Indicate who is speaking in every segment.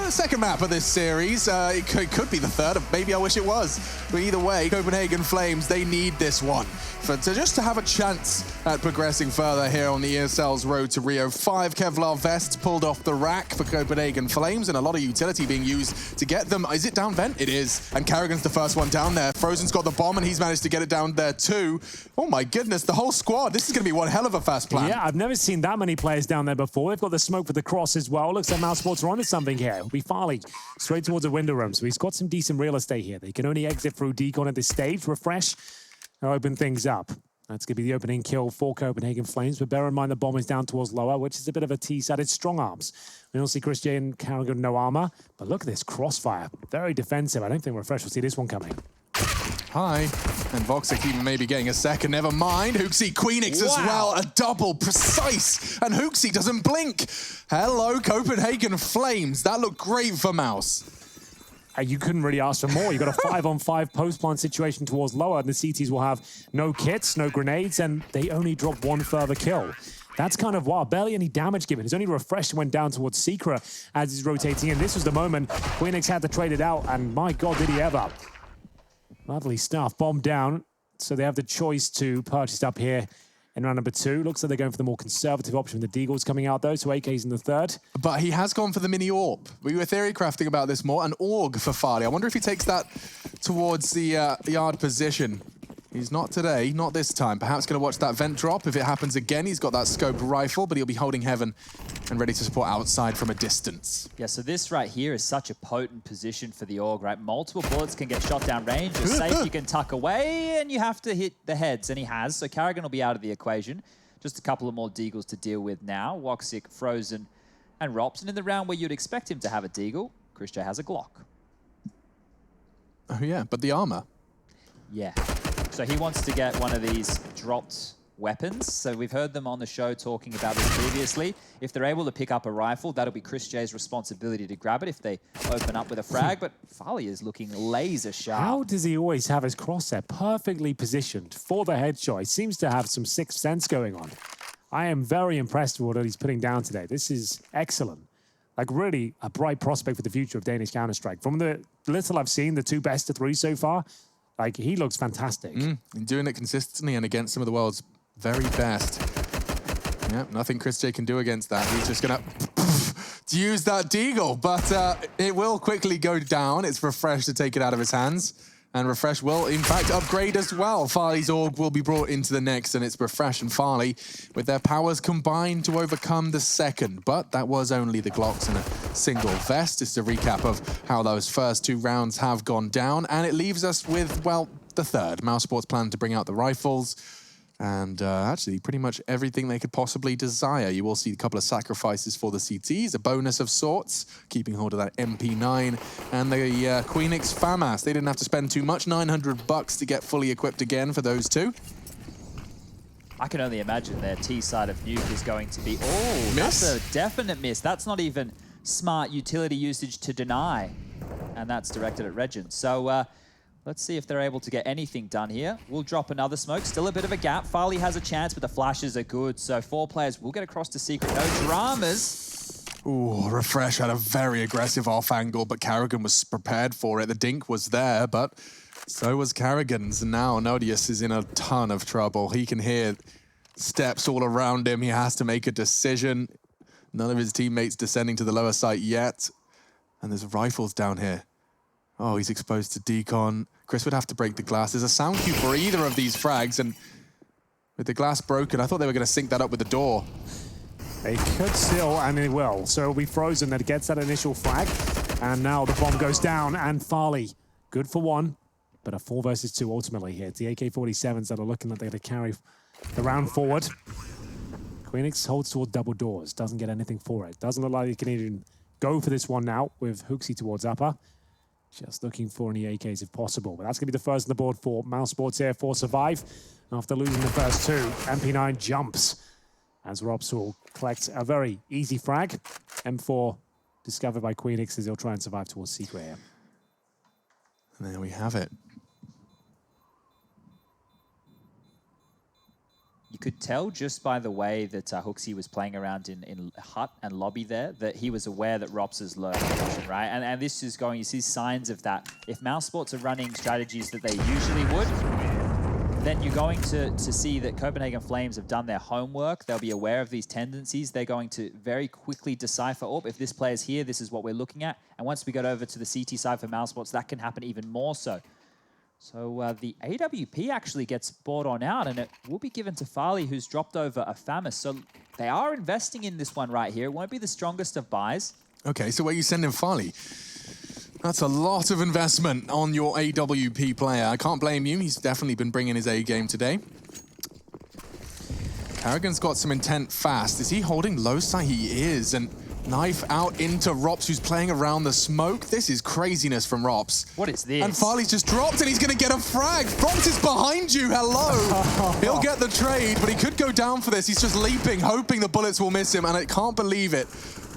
Speaker 1: second map of this series. It could be the third. Maybe I wish it was. But either way, Copenhagen Flames, they need this one just to have a chance at progressing further here on the ESL's road to Rio. 5 Kevlar vests pulled off the rack for Copenhagen Flames, and a lot of utility being used to get them. Is it down vent? It is. And Carrigan's the first one down there. Frozen's got the bomb, and he's managed to get it down there too. Oh my goodness, the whole squad. This is going to be one hell of a fast plan.
Speaker 2: Yeah, I've never seen that many players down there before. They've got the smoke for the cross as well. Looks like mousesports are onto something here. It'll be Farley straight towards the window room. So he's got some decent real estate here. They can only exit through Decon at this stage. Refresh, open things up. That's going to be the opening kill for Copenhagen Flames. But bear in mind the bomb is down towards lower, which is a bit of a T-sided strong arms. We don't see Christian and Carrigan no armor. But look at this crossfire. Very defensive. I don't think Refresh will see this one coming.
Speaker 1: Hi. And Voxic even maybe getting a second. Never mind. Hooksy, Queenix as well. A double, precise. And Hooksy doesn't blink. Hello, Copenhagen Flames. That looked great for Mouse.
Speaker 2: You couldn't really ask for more. You've got a 5-on-5 post-plant situation towards lower, and the CTs will have no kits, no grenades, and they only drop one further kill. That's kind of wild. Barely any damage given. It's only Refresh went down towards Secret as he's rotating in. This was the moment Queenix had to trade it out, and my God, did he ever. Lovely stuff. Bomb down, so they have the choice to purchase up here in round number 2. Looks like they're going for the more conservative option. The Deagle's coming out, though, so AK's in the third.
Speaker 1: But he has gone for the mini AWP. We were theory crafting about this more. An AUG for Farley. I wonder if he takes that towards the yard position. He's not today, not this time. Perhaps going to watch that vent drop. If it happens again, he's got that scoped rifle, but he'll be holding heaven and ready to support outside from a distance.
Speaker 3: Yeah, so this right here is such a potent position for the AUG, right? Multiple bullets can get shot down range. You're safe, you can tuck away, and you have to hit the heads, and he has. So Carrigan will be out of the equation. Just a couple of more Deagles to deal with now. Woxic, Frozen, and Rops. And in the round where you'd expect him to have a Deagle, Christian has a Glock.
Speaker 1: Oh yeah, but the armor.
Speaker 3: Yeah. So he wants to get one of these dropped weapons. So we've heard them on the show talking about this previously. If they're able to pick up a rifle, that'll be Chris J's responsibility to grab it if they open up with a frag. But Farley is looking laser sharp.
Speaker 2: How does he always have his crosshair perfectly positioned for the headshot? He seems to have some sixth sense going on. I am very impressed with what he's putting down today. This is excellent. Like, really a bright prospect for the future of Danish Counter-Strike. From the little I've seen, the 2 best of 3 so far, like, he looks fantastic.
Speaker 1: And doing it consistently and against some of the world's very best. Yeah, nothing Chris J can do against that. He's just going to use that Deagle, but it will quickly go down. It's Refresh to take it out of his hands. And Refresh will, in fact, upgrade as well. Farley's AUG will be brought into the next, and it's Refresh and Farley with their powers combined to overcome the second. But that was only the Glocks and a single vest. Just a recap of how those first 2 rounds have gone down. And it leaves us with, well, the third. mousesports plan to bring out the rifles. And actually, pretty much everything they could possibly desire. You will see a couple of sacrifices for the CTs, a bonus of sorts, keeping hold of that MP9, and the Queenix FAMAS. They didn't have to spend too much, $900 to get fully equipped again for those 2.
Speaker 3: I can only imagine their T side of Nuke is going to be, oh,
Speaker 1: miss?
Speaker 3: That's a definite miss. That's not even smart utility usage to deny. And that's directed at Regent. So, let's see if they're able to get anything done here. We'll drop another smoke. Still a bit of a gap. Farley has a chance, but the flashes are good. So 4 players will get across to Secret. No dramas.
Speaker 1: Ooh, Refresh had a very aggressive off angle, but Carrigan was prepared for it. The dink was there, but so was Carrigan's. And now Nodius is in a ton of trouble. He can hear steps all around him. He has to make a decision. None of his teammates descending to the lower site yet. And there's rifles down here. Oh, he's exposed to Decon. Chris would have to break the glass. There's a sound cue for either of these frags, and with the glass broken, I thought they were going to sync that up with the door.
Speaker 2: They could still, and they will. So it'll be Frozen that gets that initial frag. And now the bomb goes down, and Farley, good for 1, but a 4 versus 2 ultimately here. It's the AK-47s that are looking like they're going to carry the round forward. Queenix holds toward double doors, doesn't get anything for it. Doesn't look like he can even go for this one now with Hooksy towards upper. Just looking for any AKs if possible. But that's going to be the first on the board for mousesports here for Survive. After losing the first 2, MP9 jumps as Robs will collect a very easy frag. M4 discovered by Queenix as he'll try and survive towards Secret here.
Speaker 1: And there we have it.
Speaker 3: You could tell just by the way that Hooksy was playing around in hut and lobby there that he was aware that Rops is low position, right? And this is going, you see signs of that. If mousesports are running strategies that they usually would, then you're going to see that Copenhagen Flames have done their homework. They'll be aware of these tendencies. They're going to very quickly decipher, oh, if this player's here, this is what we're looking at. And once we get over to the CT side for mousesports, that can happen even more so. So the AWP actually gets bought on out, and it will be given to Farley, who's dropped over a Famis. So they are investing in this one right here. It won't be the strongest of buys.
Speaker 1: Okay, so where you sending Farley? That's a lot of investment on your AWP player. I can't blame you. He's definitely been bringing his A game today. Carrigan's got some intent fast. Is he holding low side? He is. And knife out into Rops, who's playing around the smoke. This is craziness from Rops.
Speaker 3: What is this?
Speaker 1: And Farley's just dropped, and he's going to get a frag. Rops is behind you. Hello. He'll get the trade, but he could go down for this. He's just leaping, hoping the bullets will miss him, and I can't believe it.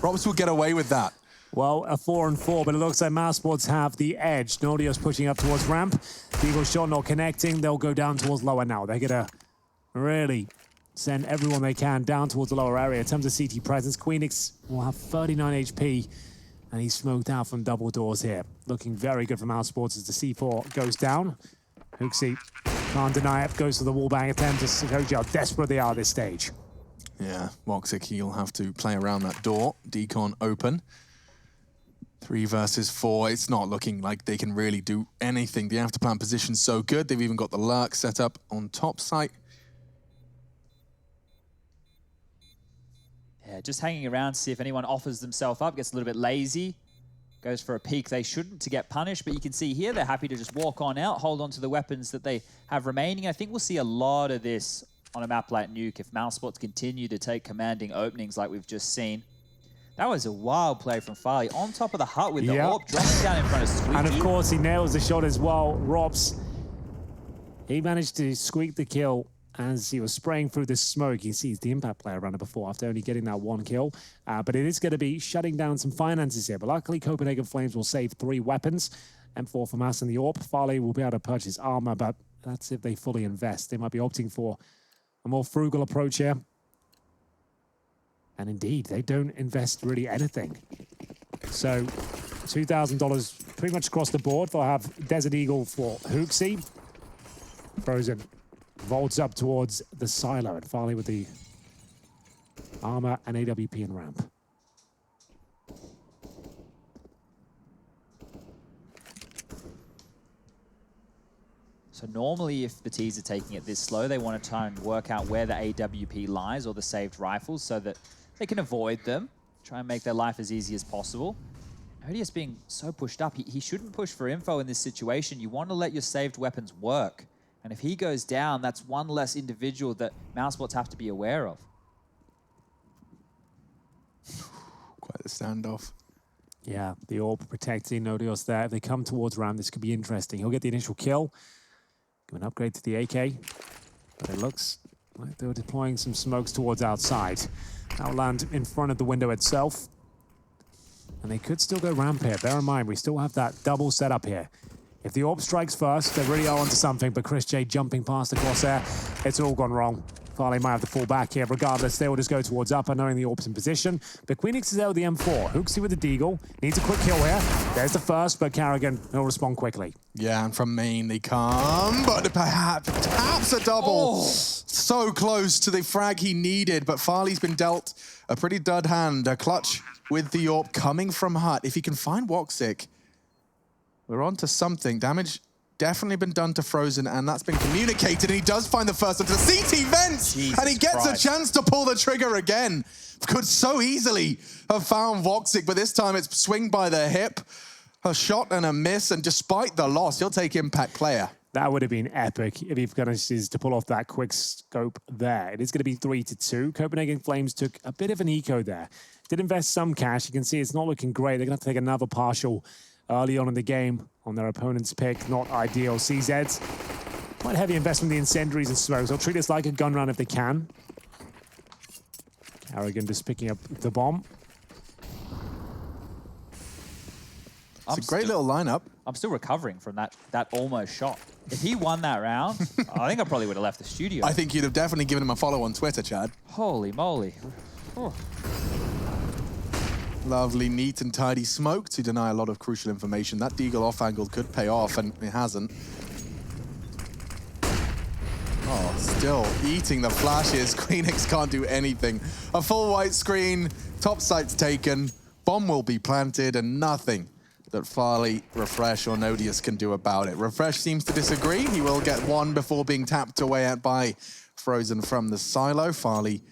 Speaker 1: Rops will get away with that.
Speaker 2: Well, a 4-4, but it looks like mousesports have the edge. Nodio's pushing up towards ramp. Deagle shot not connecting. They'll go down towards lower now. They're going to really send everyone they can down towards the lower area. In terms of CT presence, Queenix will have 39 HP, and he's smoked out from double doors here. Looking very good for mousesports as the C4 goes down. Hooksy can't deny it, goes for the wallbang attempt to show you how desperate they are at this stage.
Speaker 1: Yeah, Woxic, he'll have to play around that door. Decon open. 3 versus 4. It's not looking like they can really do anything. The after-plant position's so good. They've even got the lurk set up on top site.
Speaker 3: Yeah, just hanging around to see if anyone offers themselves up, gets a little bit lazy, goes for a peek they shouldn't to get punished, but you can see here they're happy to just walk on out, hold on to the weapons that they have remaining. I think we'll see a lot of this on a map like Nuke if mousesports continue to take commanding openings like we've just seen. That was a wild play from Farley on top of the hut with the AWP dropping down in front of Squeaky.
Speaker 2: And of course he nails the shot as well. Rops, he managed to squeak the kill as he was spraying through the smoke. He sees the impact player runner before after only getting that 1 kill. But it is going to be shutting down some finances here. But luckily Copenhagen Flames will save 3 weapons. M4 for Mass and the AWP. Farley will be able to purchase armor, but that's if they fully invest. They might be opting for a more frugal approach here. And indeed, they don't invest really anything. So $2,000 pretty much across the board. They'll have Desert Eagle for Hooksy. Frozen vaults up towards the silo, and Farley with the armor and AWP and ramp.
Speaker 3: So normally if the T's are taking it this slow, they want to try and work out where the AWP lies or the saved rifles so that they can avoid them, try and make their life as easy as possible. ODS being so pushed up, he shouldn't push for info in this situation. You want to let your saved weapons work. And if he goes down, that's one less individual that mousesports have to be aware of.
Speaker 1: Quite the standoff.
Speaker 2: Yeah, the AWP protecting Nodios there. If they come towards Ram, this could be interesting. He'll get the initial kill. Give an upgrade to the AK. But it looks like they were deploying some smokes towards outside. That'll land in front of the window itself. And they could still go ramp here. Bear in mind, we still have that double setup here. If the AWP strikes first, they really are onto something, but Chris J jumping past the crosshair, it's all gone wrong. Farley might have to fall back here. Regardless, they will just go towards upper, knowing the AWP's in position. But Queenix is out with the M4. Hooksy with the Deagle. Needs a quick kill here. There's the first, but Carrigan will respond quickly.
Speaker 1: Yeah, and from main they come, but perhaps a double. Oh. So close to the frag he needed, but Farley's been dealt a pretty dud hand. A clutch with the AWP coming from hut. If he can find Woxic, we're on to something. Damage definitely been done to Frozen, and that's been communicated, and he does find the first into the CT vents, and he gets a chance to pull the trigger again. Could so easily have found Woxic, but this time it's swing by the hip, a shot and a miss, and despite the loss, he'll take impact player.
Speaker 2: That would have been epic if he manages to pull off that quick scope there. It is going to be 3-2. Copenhagen Flames took a bit of an eco there. Did invest some cash. You can see it's not looking great. They're going to have to take another partial early on in the game on their opponent's pick. Not ideal. CZ's quite heavy investment in the incendiaries and smokes. They'll treat this like a gun run if they can. Carrigan just picking up the bomb.
Speaker 1: It's a great little lineup.
Speaker 3: I'm still recovering from that almost shot. If he won that round, I think I probably would have left the studio.
Speaker 1: I think you'd have definitely given him a follow on Twitter, Chad.
Speaker 3: Holy moly. Oh.
Speaker 1: Lovely, neat and tidy smoke to deny a lot of crucial information. That deagle off angle could pay off, and it hasn't. Oh, still eating the flashes. Queenix can't do anything. A full white screen, top site's taken, bomb will be planted, and nothing that Farley, Refresh, or Nodius can do about it. Refresh seems to disagree. He will get one before being tapped away at by Frozen from the silo. Farley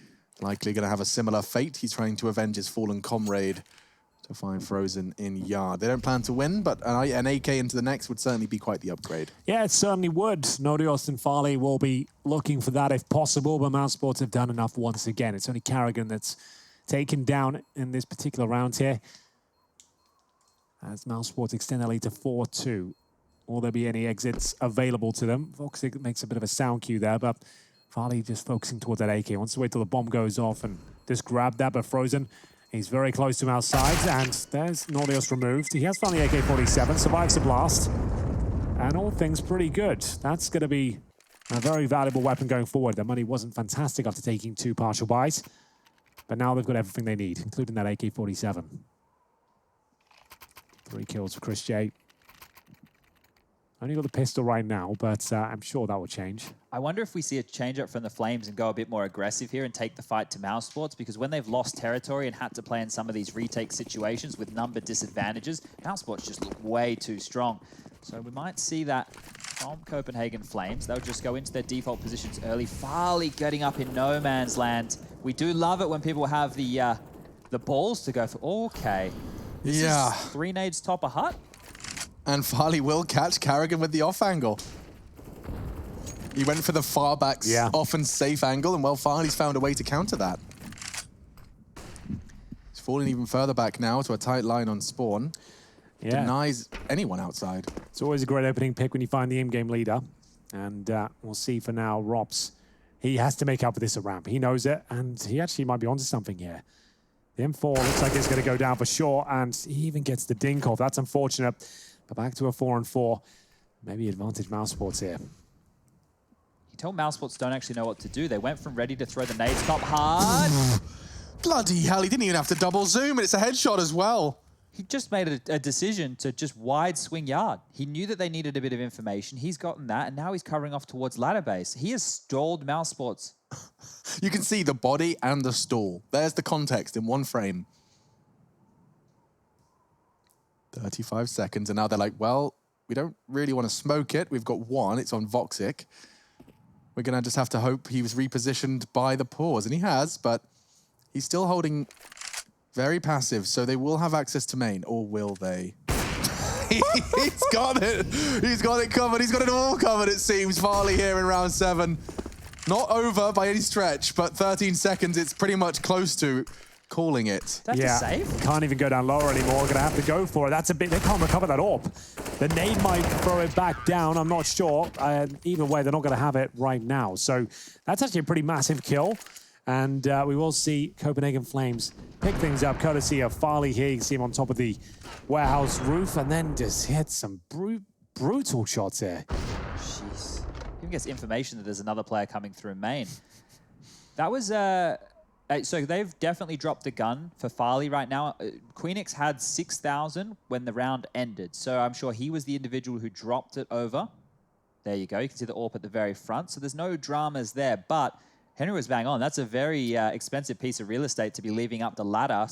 Speaker 1: likely going to have a similar fate. He's trying to avenge his fallen comrade to find Frozen in yard. They don't plan to win, but an AK into the next would certainly be quite the upgrade.
Speaker 2: Yeah, it certainly would. Nodios and Farley will be looking for that if possible, but mousesports have done enough once again. It's only Carrigan that's taken down in this particular round here. As mousesports extend their lead to 4-2. Will there be any exits available to them? Voxic makes a bit of a sound cue there, but Farley just focusing towards that AK. Wants to wait till the bomb goes off and just grab that, but Frozen, he's very close to him outside, and there's Nordios removed. He has found the AK-47, survives the blast, and all things pretty good. That's going to be a very valuable weapon going forward. Their money wasn't fantastic after taking 2 partial buys, but now they've got everything they need, including that AK-47. 3 kills for Chris J. Only got the pistol right now, but I'm sure that will change.
Speaker 3: I wonder if we see a change up from the Flames and go a bit more aggressive here and take the fight to mousesports, because when they've lost territory and had to play in some of these retake situations with number disadvantages, mousesports just look way too strong. So we might see that from Copenhagen Flames. They'll just go into their default positions early. Farley getting up in no man's land. We do love it when people have the balls to go for, okay. This is 3 nades top a hut.
Speaker 1: And Farley will catch Carrigan with the off angle. He went for the far back, often safe angle, and well, Farley's found a way to counter that. He's falling even further back now to a tight line on spawn. Denies anyone outside.
Speaker 2: It's always a great opening pick when you find the in-game leader. And we'll see for now, Rops. He has to make up for this at ramp. He knows it, and he actually might be onto something here. The M4 looks like it's going to go down for sure, and he even gets the dink off. That's unfortunate. But back to a 4-on-4. Maybe advantage mousesports here.
Speaker 3: You tell mousesports don't actually know what to do. They went from ready to throw the nades top hard.
Speaker 1: Bloody hell, he didn't even have to double zoom, and it's a headshot as well.
Speaker 3: He just made a decision to just wide swing yard. He knew that they needed a bit of information. He's gotten that, and now he's covering off towards ladder base. He has stalled mousesports.
Speaker 1: You can see the body and the stall. There's the context in one frame. 35 seconds, and now they're like, well, we don't really want to smoke it. We've got 1. It's on Voxic. We're going to just have to hope he was repositioned by the pause, and he has, but he's still holding very passive, so they will have access to main, or will they? He's got it. He's got it covered. He's got it all covered, it seems. Farley here in round 7. Not over by any stretch, but 13 seconds, it's pretty much close to calling it.
Speaker 3: That's a save?
Speaker 2: Can't even go down lower anymore. Gonna have to go for it. That's a bit, they can't recover that AWP. The nade might throw it back down, I'm not sure. Either way, they're not gonna have it right now. So that's actually a pretty massive kill. And we will see Copenhagen Flames pick things up, courtesy of Farley here. You can see him on top of the warehouse roof, and then just hit some brutal shots here.
Speaker 3: Jeez. Even gets information that there's another player coming through main. That was, so they've definitely dropped the gun for Farley right now. Queenix had 6,000 when the round ended, so I'm sure he was the individual who dropped it over. There you go, you can see the AWP at the very front, so there's no dramas there, but Henry was bang on. That's a very expensive piece of real estate to be leaving up the ladder.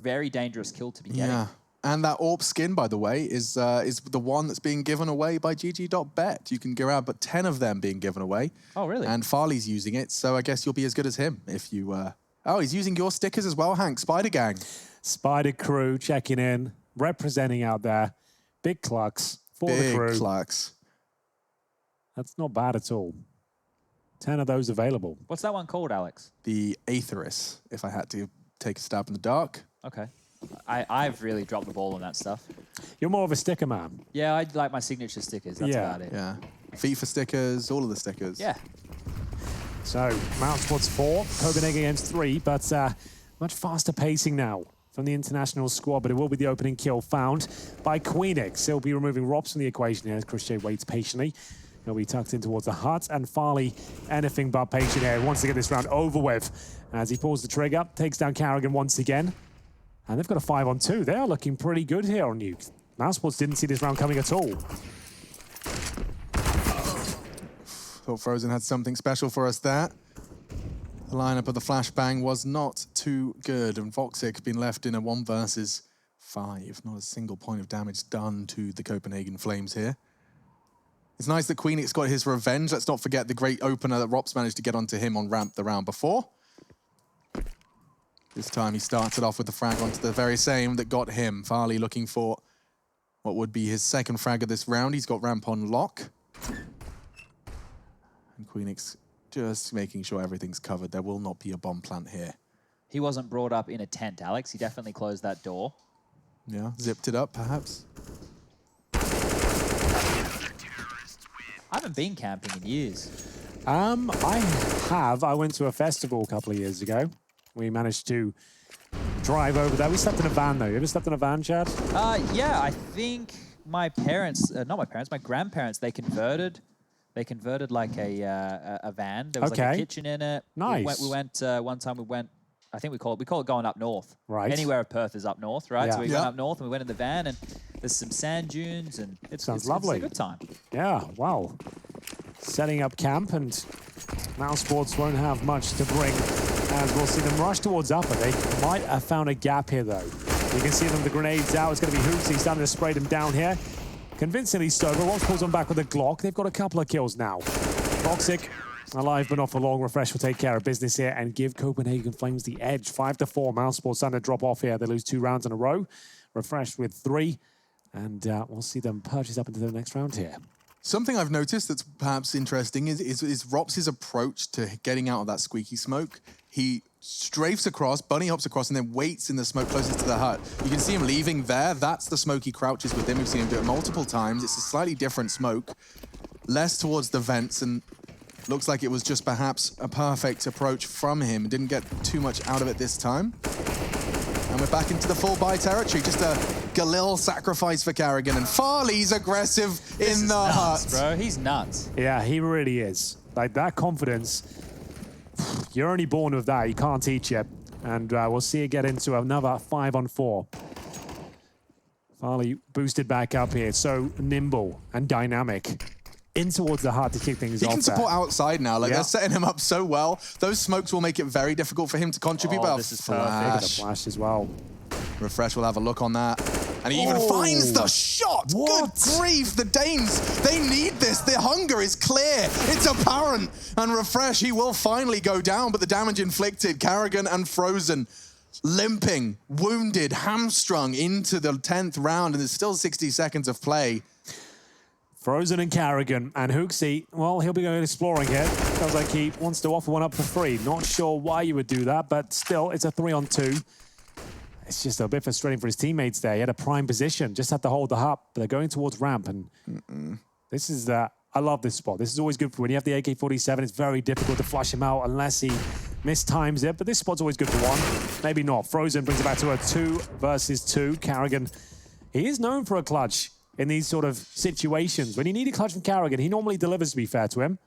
Speaker 3: Very dangerous kill to be getting.
Speaker 1: Yeah, and that AWP skin, by the way, is the one that's being given away by GG.bet. You can grab but 10 of them being given away.
Speaker 3: Oh, really?
Speaker 1: And Farley's using it, so I guess you'll be as good as him if you... Oh, he's using your stickers as well, Hank. Spider Gang.
Speaker 2: Spider Crew checking in, representing out there. Big clucks for the crew.
Speaker 1: Big clucks.
Speaker 2: That's not bad at all. 10 of those available.
Speaker 3: What's that one called, Alex?
Speaker 1: The Aetherus, if I had to take a stab in the dark.
Speaker 3: Okay. I've really dropped the ball on that stuff.
Speaker 2: You're more of a sticker man.
Speaker 3: Yeah, I like my signature stickers. That's about it.
Speaker 1: Yeah. FIFA stickers, all of the stickers.
Speaker 3: Yeah.
Speaker 2: So, mousesports 4, Copenhagen against 3, but much faster pacing now from the international squad, but it will be the opening kill found by Queenix. He'll be removing Rops from the equation here as Christian waits patiently. He'll be tucked in towards the hut, and Farley anything but patient here. He wants to get this round over with as he pulls the trigger, takes down Carrigan once again. And they've got a 5-on-2. They are looking pretty good here on Nuke. mousesports didn't see this round coming at all.
Speaker 1: Thought Frozen had something special for us there. The lineup of the flashbang was not too good, and Voxic been left in a 1 versus 5. Not a single point of damage done to the Copenhagen Flames here. It's nice that Queenix got his revenge. Let's not forget the great opener that Rops managed to get onto him on ramp the round before. This time he started off with the frag onto the very same that got him. Farley looking for what would be his second frag of this round. He's got ramp on lock. And Queenix just making sure everything's covered. There will not be a bomb plant here.
Speaker 3: He wasn't brought up in a tent, Alex. He definitely closed that door.
Speaker 1: Yeah, zipped it up perhaps.
Speaker 3: I haven't been camping in years.
Speaker 2: I have. I went to a festival a couple of years ago. We managed to drive over there. We slept in a van, though. You ever slept in a van, Chad?
Speaker 3: Yeah, I think my parents, not my parents, my grandparents, they converted like a van. There was like a kitchen in it.
Speaker 2: Nice.
Speaker 3: We went one time. We went. I think we call it going up north.
Speaker 2: Right.
Speaker 3: Anywhere of Perth is up north, right?
Speaker 2: Yeah.
Speaker 3: So we went up north and we went in the van, and there's some sand dunes, and it's
Speaker 2: lovely.
Speaker 3: It's a good time.
Speaker 2: Yeah, well, setting up camp, and mousesports won't have much to bring as we'll see them rush towards upper. They might have found a gap here, though. You can see them, the grenades out. It's going to be Hoops. He's starting to spray them down here. Convincingly so, but Ross pulls them back with a Glock. They've got a couple of kills now. Toxic, alive but not for long. Refresh will take care of business here and give Copenhagen Flames the edge. 5-4. mousesports starting to drop off here. They lose 2 rounds in a row. Refresh with 3. And we'll see them purchase up into the next round here.
Speaker 1: Something I've noticed that's perhaps interesting is Rops' approach to getting out of that squeaky smoke. He strafes across, bunny hops across, and then waits in the smoke closest to the hut. You can see him leaving there. That's the smoke he crouches within. We've seen him do it multiple times. It's a slightly different smoke, less towards the vents, and looks like it was just perhaps a perfect approach from him. Didn't get too much out of it this time. And we're back into the full buy territory. Just a Galil sacrifice for Carrigan. And Farley's aggressive in the hut.
Speaker 3: Bro, he's nuts.
Speaker 2: Yeah, he really is. Like, that confidence, you're only born with that. You can't teach it. And we'll see it get into another 5-on-4. Farley boosted back up here. So nimble and dynamic. In towards the hut to kick things off.
Speaker 1: He can support outside now. Like,
Speaker 2: Yeah.
Speaker 1: they're setting him up so well. Those smokes will make it very difficult for him to contribute. But
Speaker 3: this is
Speaker 2: The flash as well.
Speaker 1: Refresh will have a look on that. And he even finds the shot.
Speaker 2: What?
Speaker 1: Good grief. The Danes, they need this. Their hunger is clear. It's apparent. And Refresh, he will finally go down, but the damage inflicted. Carrigan and Frozen limping, wounded, hamstrung into the 10th round, and there's still 60 seconds of play.
Speaker 2: Frozen and Carrigan. And Hooksy, well, he'll be going exploring here. Sounds like he wants to offer one up for free. Not sure why you would do that, but still, it's a 3-on-2. It's just a bit frustrating for his teammates there. He had a prime position, just had to hold the hut, but they're going towards ramp. And this is, I love this spot. This is always good for when you have the AK-47. It's very difficult to flush him out unless he mistimes it, but this spot's always good for one. Maybe not. Frozen brings it back to a 2 versus 2. Carrigan, he is known for a clutch in these sort of situations. When you need a clutch from Carrigan, he normally delivers, to be fair to him.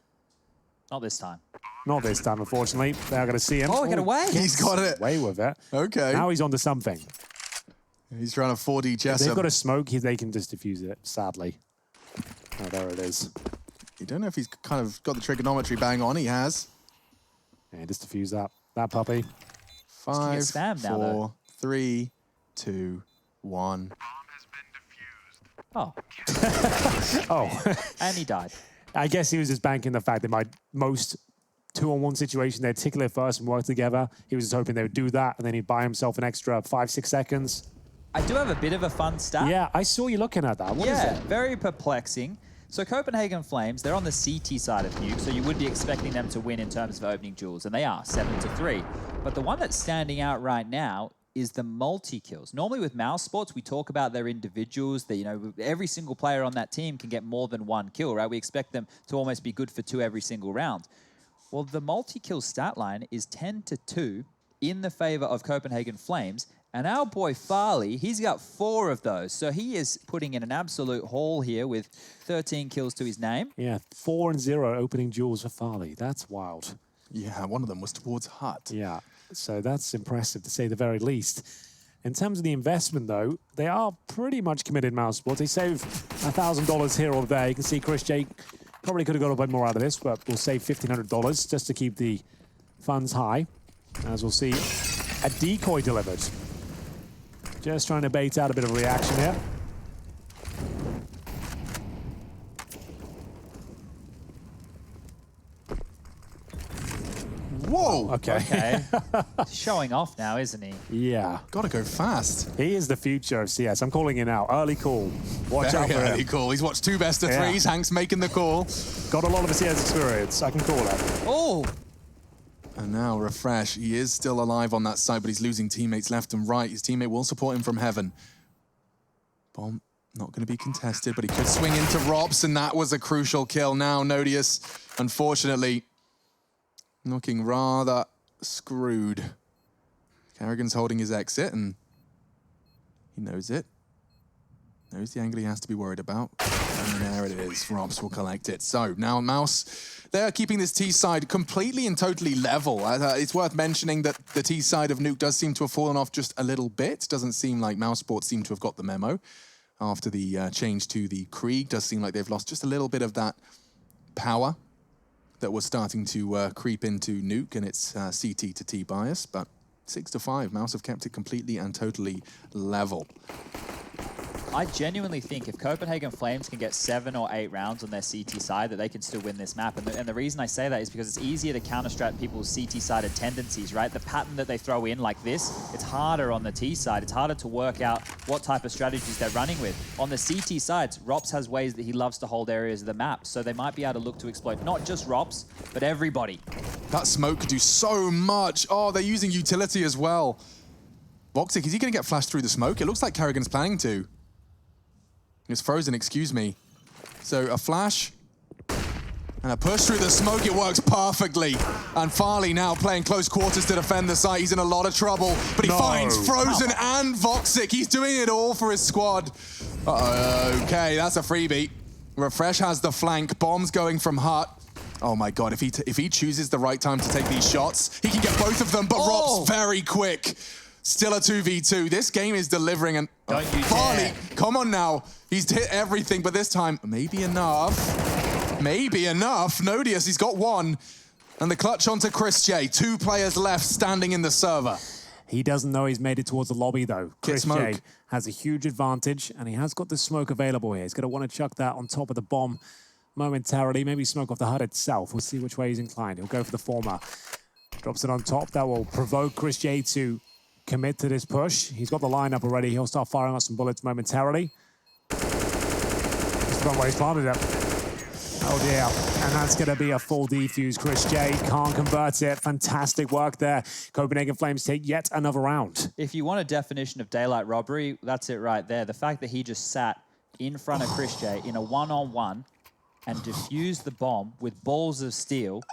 Speaker 3: Not this time.
Speaker 2: Not this time, unfortunately. They're going to see him.
Speaker 3: Oh, get away.
Speaker 1: He's got it.
Speaker 2: Away with it.
Speaker 1: Okay.
Speaker 2: Now he's onto something.
Speaker 1: He's trying to 4D
Speaker 2: If
Speaker 1: Jessup.
Speaker 2: they've got a smoke, they can just defuse it, sadly. Oh, there it is.
Speaker 1: You don't know if he's kind of got the trigonometry bang on. He has.
Speaker 2: Yeah, just defuse that puppy.
Speaker 1: 5,
Speaker 3: spam now,
Speaker 1: 4,
Speaker 3: though.
Speaker 1: 3, 2, 1.
Speaker 3: Oh.
Speaker 2: Oh.
Speaker 3: And he died.
Speaker 2: I guess he was just banking the fact that my most 2-on-1 situation, they'd tickle it first and work together. He was just hoping they would do that, and then he'd buy himself an extra 5-6 seconds.
Speaker 3: I do have a bit of a fun stat.
Speaker 2: Yeah, I saw you looking at that. What is that?
Speaker 3: Very perplexing. So Copenhagen Flames, they're on the CT side of Nuke, so you would be expecting them to win in terms of opening duels, and they are, 7-3. But the one that's standing out right now is the multi-kills. Normally with mousesports, we talk about their individuals, that, you know, every single player on that team can get more than 1 kill, right? We expect them to almost be good for 2 every single round. Well, the multi-kill stat line is 10-2 in the favor of Copenhagen Flames, And our boy Farley, he's got 4 of those. So he is putting in an absolute haul here with 13 kills to his name.
Speaker 2: Yeah, 4 and 0 opening duels for Farley. That's wild.
Speaker 1: Yeah, one of them was towards Hut.
Speaker 2: Yeah, so that's impressive to say the very least. In terms of the investment, though, they are pretty much committed, mousesports. They save $1,000 here or there. You can see Chris J probably could have got a bit more out of this, but we'll save $1,500 just to keep the funds high. As we'll see, a decoy delivered. Just trying to bait out a bit of reaction here.
Speaker 1: Whoa!
Speaker 2: Okay.
Speaker 3: Showing off now, isn't he?
Speaker 2: Yeah.
Speaker 1: Gotta go fast.
Speaker 2: He is the future of CS. I'm calling it now. Early call. Watch out for him.
Speaker 1: Very cool. He's watched 2 best of 3s. Hank's making the call.
Speaker 2: Got a lot of CS experience. I can call it.
Speaker 3: Oh!
Speaker 1: And now Refresh. He is still alive on that side, but he's losing teammates left and right. His teammate will support him from heaven. Bomb not going to be contested, but he could swing into Rops, and that was a crucial kill. Now Nodius, unfortunately, looking rather screwed. Carrigan's holding his exit, and he knows it. Knows the angle he has to be worried about. And there it is. Rops will collect it. So now Mouse, they are keeping this T side completely and totally level. It's worth mentioning that the T side of Nuke does seem to have fallen off just a little bit. Doesn't seem like mousesports seem to have got the memo after the change to the Krieg. Does seem like they've lost just a little bit of that power that was starting to creep into Nuke and its CT to T bias. But 6-5, Mouse have kept it completely and totally level.
Speaker 3: I genuinely think if Copenhagen Flames can get 7 or 8 rounds on their CT side, that they can still win this map. And the reason I say that is because it's easier to counter-strat people's CT-sided tendencies, right? The pattern that they throw in like this, it's harder on the T side. It's harder to work out what type of strategies they're running with. On the CT sides, Rops has ways that he loves to hold areas of the map, so they might be able to look to exploit not just Rops, but everybody.
Speaker 1: That smoke could do so much. Oh, they're using utility as well. Voxic, is he going to get flashed through the smoke? It looks like Carrigan's planning to. It's frozen, excuse me. So a flash and a push through the smoke. It works perfectly. And Farley now playing close quarters to defend the site. He's in a lot of trouble, but he finds Frozen and Voxic. He's doing it all for his squad. Okay, that's a freebie. Refresh has the flank. Bombs going from Hut. Oh my God, if he chooses the right time to take these shots, he can get both of them, but Rob's very quick. Still a 2v2. This game is delivering, and Farley, come on now. He's hit everything, but this time, maybe enough. Maybe enough. Nodius, he's got 1. And the clutch onto Chris J. 2 players left standing in the server.
Speaker 2: He doesn't know he's made it towards the lobby, though. Chris J has a huge advantage, and he has got the smoke available here. He's going to want to chuck that on top of the bomb momentarily. Maybe smoke off the HUD itself. We'll see which way he's inclined. He'll go for the former. Drops it on top. That will provoke Chris J to commit to this push. He's got the lineup already. He'll start firing off some bullets momentarily. Just about where he's planted it. Oh dear. And that's going to be a full defuse. Chris J can't convert it. Fantastic work there. Copenhagen Flames take yet another round.
Speaker 3: If you want a definition of daylight robbery, that's it right there. The fact that he just sat in front of Chris J in a one-on-one and defused the bomb with balls of steel.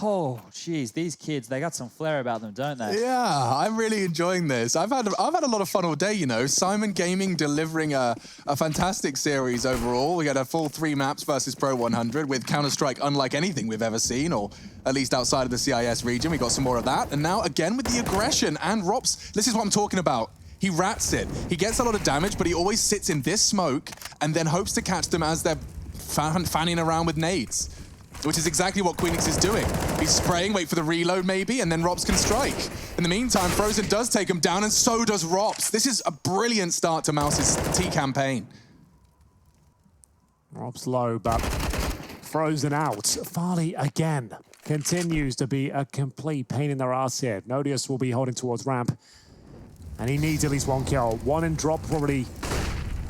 Speaker 3: Oh, geez, these kids, they got some flair about them, don't they?
Speaker 1: Yeah, I'm really enjoying this. I've had a lot of fun all day, you know. Simon Gaming delivering a fantastic series overall. We got a full 3 maps versus Pro 100 with Counter-Strike unlike anything we've ever seen, or at least outside of the CIS region. We got some more of that. And now, again, with the aggression and Rops, this is what I'm talking about. He rats it. He gets a lot of damage, but he always sits in this smoke and then hopes to catch them as they're fanning around with nades. Which is exactly what Queenix is doing. He's spraying, wait for the reload maybe, and then Rops can strike. In the meantime, Frozen does take him down, and so does Rops. This is a brilliant start to Mouse's T campaign.
Speaker 2: Rops low, but Frozen out. Farley again continues to be a complete pain in their ass here. Nodius will be holding towards ramp, and he needs at least 1 kill. 1 and drop probably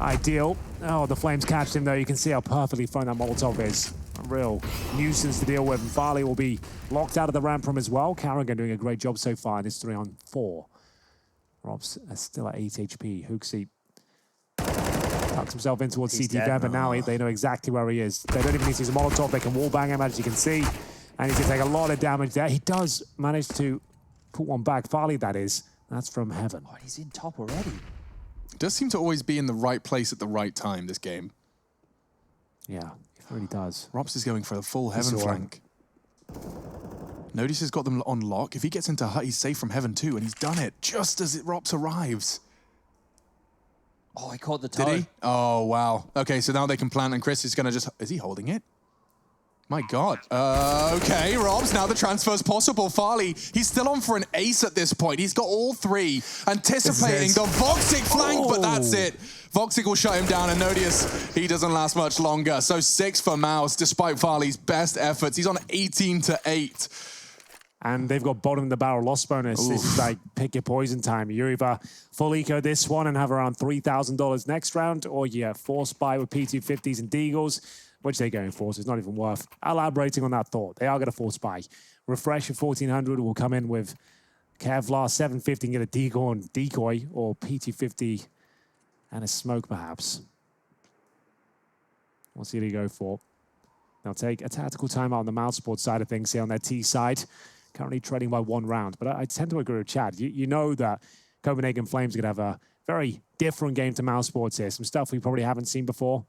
Speaker 2: ideal. Oh, the Flames catched him though. You can see how perfectly thrown that Molotov is. A real nuisance to deal with, and Farley will be locked out of the ramp from as well. Carrigan doing a great job so far in this 3-on-4. Rob's still at 8 HP. Hooksy tucks himself in towards CT Veb, but now they know exactly where he is. They don't even need to use a Molotov. They can wallbang him, as you can see, and he's going to take a lot of damage there. He does manage to put one back. Farley, that is. That's from Heaven.
Speaker 3: Oh, he's in top already.
Speaker 1: Does seem to always be in the right place at the right time, this game.
Speaker 2: Yeah, it really does.
Speaker 1: Rops is going for the full Heaven
Speaker 2: saw
Speaker 1: flank. Nodis has got them on lock. If he gets into hut, he's safe from Heaven too, and he's done it just as Rops arrives.
Speaker 3: Oh, he caught the toe.
Speaker 1: Did he? Oh, wow. Okay, so now they can plant, and Chris is going to just... Is he holding it? My God. Okay, Robs, now the transfer's possible. Farley, he's still on for an ace at this point. He's got all three, anticipating the Voxic flank, but that's it. Voxic will shut him down, and Nodius, he doesn't last much longer. So 6 for Mouse, despite Farley's best efforts. He's on 18-8.
Speaker 2: And they've got bottom of the barrel loss bonus.
Speaker 1: Oof.
Speaker 2: This is like pick your poison time. You either full eco this one and have around $3,000 next round, or you force buy with P250s and Deagles, which they're going for, so it's not even worth elaborating on that thought. They are going to force buy. Refresh at 1,400 will come in with Kevlar 750 and get a Deagle and Decoy, or P250 and a Smoke perhaps. We'll see what they go for. They'll take a tactical timeout on the mousesports side of things here on their T side. Currently trading by 1 round, but I tend to agree with Chad. You know that Copenhagen Flames are going to have a very different game to mousesports here. Some stuff we probably haven't seen before,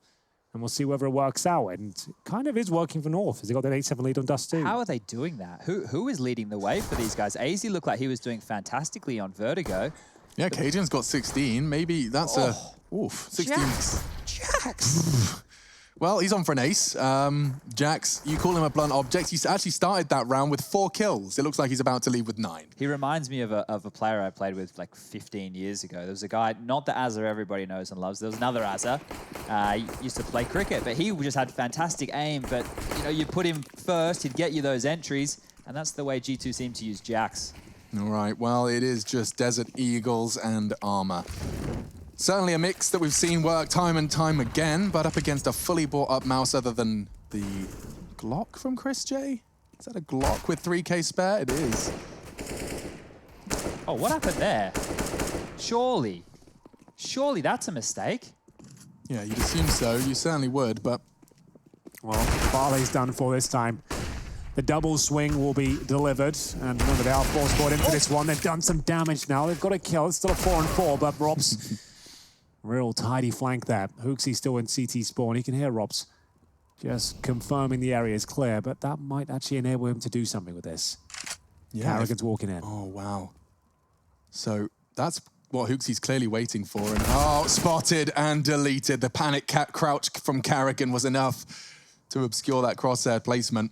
Speaker 2: and we'll see whether it works out. And it kind of is working for North, as they got that 8-7 lead on Dust 2.
Speaker 3: How are they doing that? Who is leading the way for these guys? AZ looked like he was doing fantastically on Vertigo.
Speaker 1: Yeah, Cajun's got 16. Maybe that's oof, 16.
Speaker 3: Jax!
Speaker 1: Well, he's on for an ace. Jax, you call him a blunt object. He's actually started that round with 4 kills. It looks like he's about to leave with 9.
Speaker 3: He reminds me of a player I played with like 15 years ago. There was a guy, not the Azza everybody knows and loves. There was another Azza. He used to play cricket, but he just had fantastic aim. But you know, you put him first, he'd get you those entries, and that's the way G2 seem to use Jax.
Speaker 1: All right, well, it is just Desert Eagles and Armor. Certainly a mix that we've seen work time and time again, but up against a fully bought up Mouse other than the Glock from Chris J. Is that a Glock with 3K spare? It is.
Speaker 3: Oh, what happened there? Surely that's a mistake.
Speaker 1: Yeah, you'd assume so. You certainly would, but...
Speaker 2: Well, Farley's done for this time. The double swing will be delivered, and remember, they are force bought in for this one. They've done some damage now. They've got a kill. It's still a 4-4, but Robs... Real tidy flank there. Hooksy still in CT spawn. He can hear Robs just confirming the area is clear, but that might actually enable him to do something with this.
Speaker 1: Yeah.
Speaker 2: Carrigan's walking in.
Speaker 1: Oh, wow. So that's what Hooksy's clearly waiting for. And spotted and deleted. The panic crouch from Carrigan was enough to obscure that crosshair placement.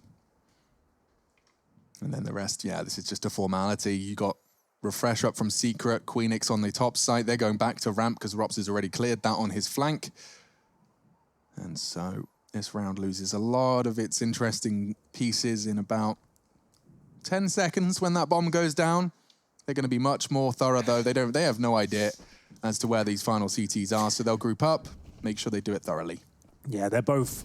Speaker 1: And then the rest, yeah, this is just a formality. You got Refresh up from Secret, Queenix on the top side. They're going back to ramp because Rops has already cleared that on his flank. And so this round loses a lot of its interesting pieces in about 10 seconds when that bomb goes down. They're going to be much more thorough though. They have no idea as to where these final CTs are, so they'll group up, make sure they do it thoroughly.
Speaker 2: Yeah, they're both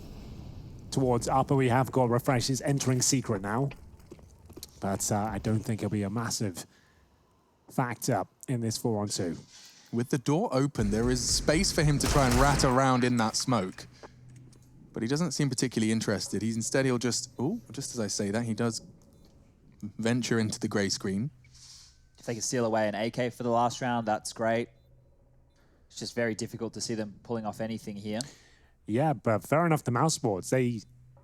Speaker 2: towards upper. We have got Refreshes entering Secret now. But I don't think it'll be a massive factor in this 4-on-2.
Speaker 1: With the door open, there is space for him to try and rat around in that smoke. But he doesn't seem particularly interested. Instead, he'll just as I say that, he does venture into the grey screen.
Speaker 3: If they can steal away an AK for the last round, that's great. It's just very difficult to see them pulling off anything here.
Speaker 2: Yeah, but fair enough to mousesports. They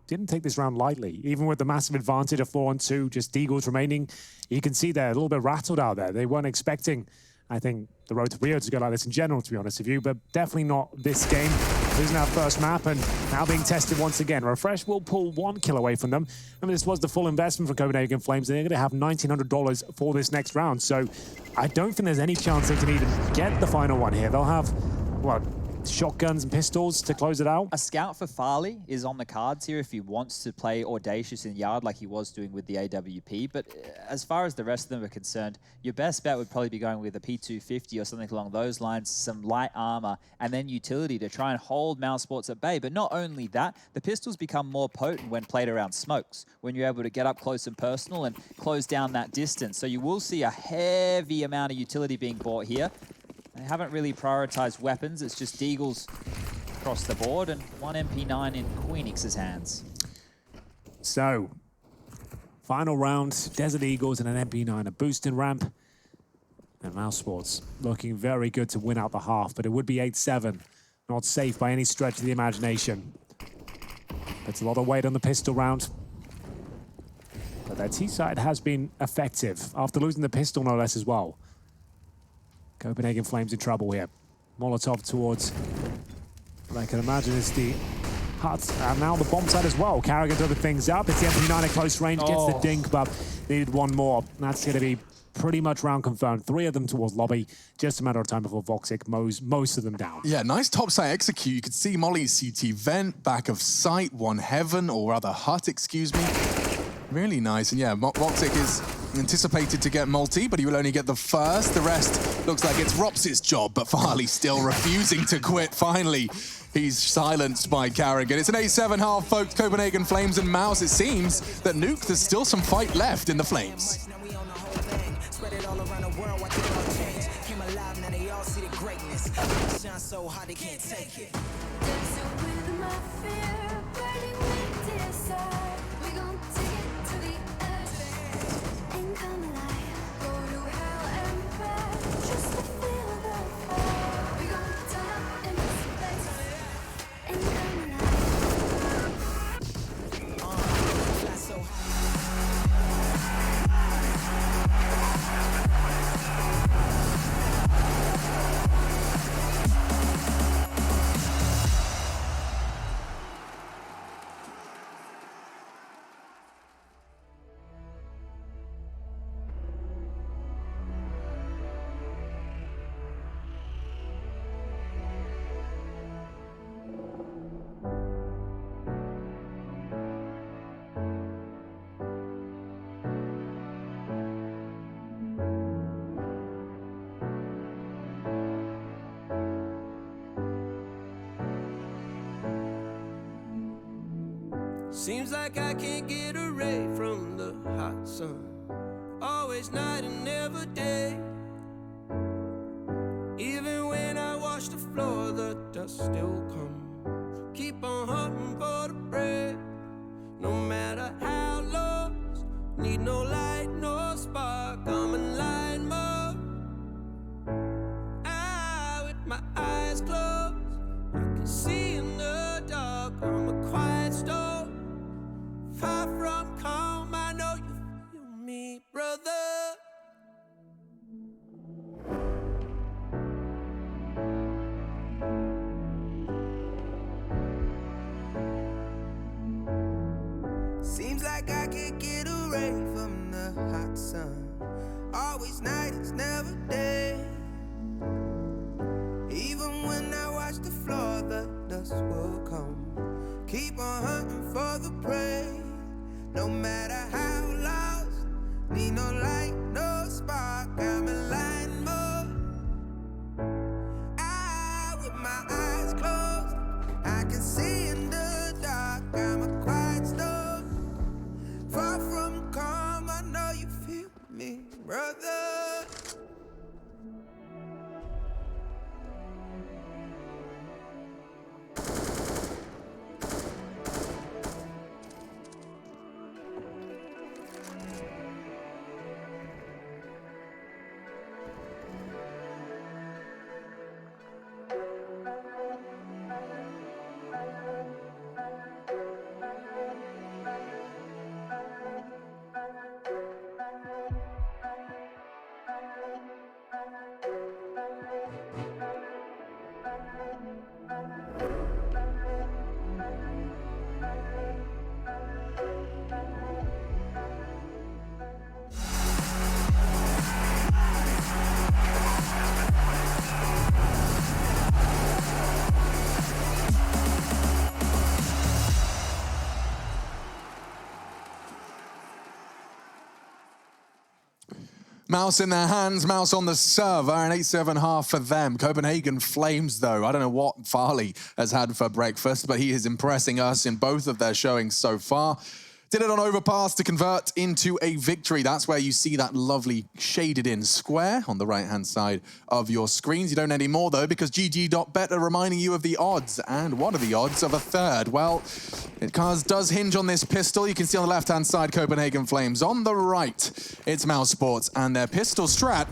Speaker 2: didn't take this round lightly. Even with the massive advantage of 4-on-2, just Deagles remaining, you can see they're a little bit rattled out there. They weren't expecting, I think, the road to Rio to go like this in general, to be honest with you, but definitely not this game. Losing our first map and now being tested once again. Refresh will pull 1 kill away from them. I mean, this was the full investment for Copenhagen Flames, and they're going to have $1,900 for this next round. So I don't think there's any chance they can even get the final one here. They'll have, what, shotguns and pistols to close it out?
Speaker 3: A scout for Farley is on the cards here if he wants to play Audacious in Yard like he was doing with the AWP. But as far as the rest of them are concerned, your best bet would probably be going with a P250 or something along those lines, some light armor, and then utility to try and hold mousesports at bay. But not only that, the pistols become more potent when played around smokes, when you're able to get up close and personal and close down that distance. So you will see a heavy amount of utility being bought here. They haven't really prioritized weapons. It's just Deagles across the board and 1 MP9 in Queenix's hands.
Speaker 2: So, final round, Desert Eagles and an MP9, a boosted ramp. And mousesports looking very good to win out the half, but it would be 8-7. Not safe by any stretch of the imagination. Puts a lot of weight on the pistol round. But their T side has been effective after losing the pistol, no less, as well. Copenhagen Flames in trouble here. Molotov towards what I can imagine is the hut. And now the bomb side as well. Carrigan to open things up. It's the MP9 at close range, gets the dink, but needed one more. That's going to be pretty much round confirmed. 3 of them towards lobby. Just a matter of time before Voxic mows most of them down.
Speaker 1: Yeah, nice topside execute. You could see Molly's CT vent, back of sight, one heaven, or rather hut, excuse me. Really nice. And yeah, Voxic is anticipated to get multi, but he will only get the first. The rest looks like it's Rops's job, but Farley still refusing to quit. Finally, he's silenced by Carrigan. It's an 8-7 half, folks. Copenhagen Flames and Mouse. It seems that Nuke, there's still some fight left in the Flames.
Speaker 4: Spread it all around the world, watch it all change. Came alive, now they all see the greatness. Shine so hot they can't take it.
Speaker 5: Dancing with my fear, burning with desire. We gon' take it to the edge and come alive. Go to hell and back just to feel the fire. We gon' turn up in this place and come alive.
Speaker 4: Fly so high.
Speaker 6: Seems like I can't get away from the hot sun. Always night and never day. Even when I wash the floor, the dust still comes. Keep on hunting for the bread. No matter how lost, need no light, no spark. I'm in line mode. With my eyes closed, I can see in the dark. I'm a quiet storm. Far from calm, I know you feel me, brother. Seems like I can't get away from the hot sun. Always night, it's never day. Even when I watch the floor, the dust will come. Keep on hunting for the prey. No matter how lost, need no light, no spark. I'm in line mode. With my eyes closed, I can see in the dark. I'm a quiet storm. Far from calm, I know you feel me, brother.
Speaker 1: Mouse in their hands, Mouse on the server, an 8-7 half for them. Copenhagen Flames, though. I don't know what Farley has had for breakfast, but he is impressing us in both of their showings so far. Did it on overpass to convert into a victory. That's where you see that lovely shaded in square on the right-hand side of your screens. You don't anymore, though, because GG.bet are reminding you of the odds. And what are the odds of a third? Well, it does hinge on this pistol. You can see on the left-hand side, Copenhagen Flames. On the right, it's mousesports, and their pistol strat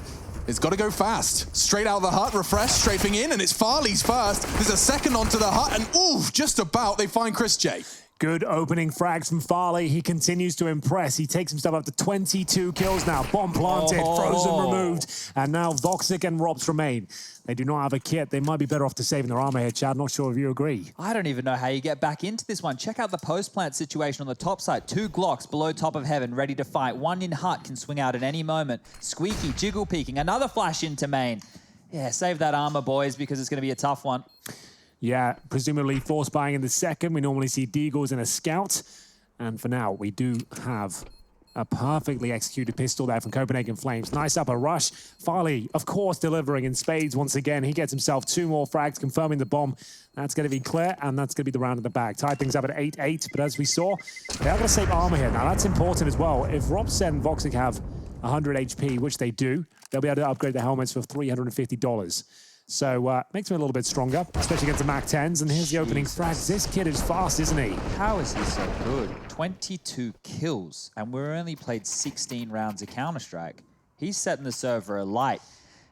Speaker 1: It's got to go fast. Straight out of the hut, refresh, strafing in, and it's Farley's first. There's a second onto the hut, and ooh, just about they find Chris J.
Speaker 2: Good opening frags from Farley. He continues to impress. He takes himself up to 22 kills now. Bomb planted, Frozen removed, and now Voxic and Robs remain. They do not have a kit. They might be better off to saving their armor here, Chad. Not sure if you agree.
Speaker 3: I don't even know how you get back into this one. Check out the post-plant situation on the top side. 2 Glocks below top of heaven, ready to fight. 1 in hut can swing out at any moment. Squeaky, jiggle peeking, another flash into main. Yeah, save that armor, boys, because it's going to be a tough one.
Speaker 2: Yeah, presumably force buying in the second. We normally see Deagles and a scout. And for now, we do have a perfectly executed pistol there from Copenhagen Flames. Nice upper rush. Farley, of course, delivering in spades once again. He gets himself 2 more frags, confirming the bomb. That's going to be clear, and that's going to be the round in the bag. Tied things up at 8-8, but as we saw, they are going to save armor here. Now, that's important as well. If Robson and Voxic have 100 HP, which they do, they'll be able to upgrade their helmets for $350. So makes me a little bit stronger, especially against the Mac 10s. And here's the opening frags. This kid is fast, isn't he?
Speaker 3: How is he so good? 22 kills, and we're only played 16 rounds of Counter-Strike. He's setting the server alight.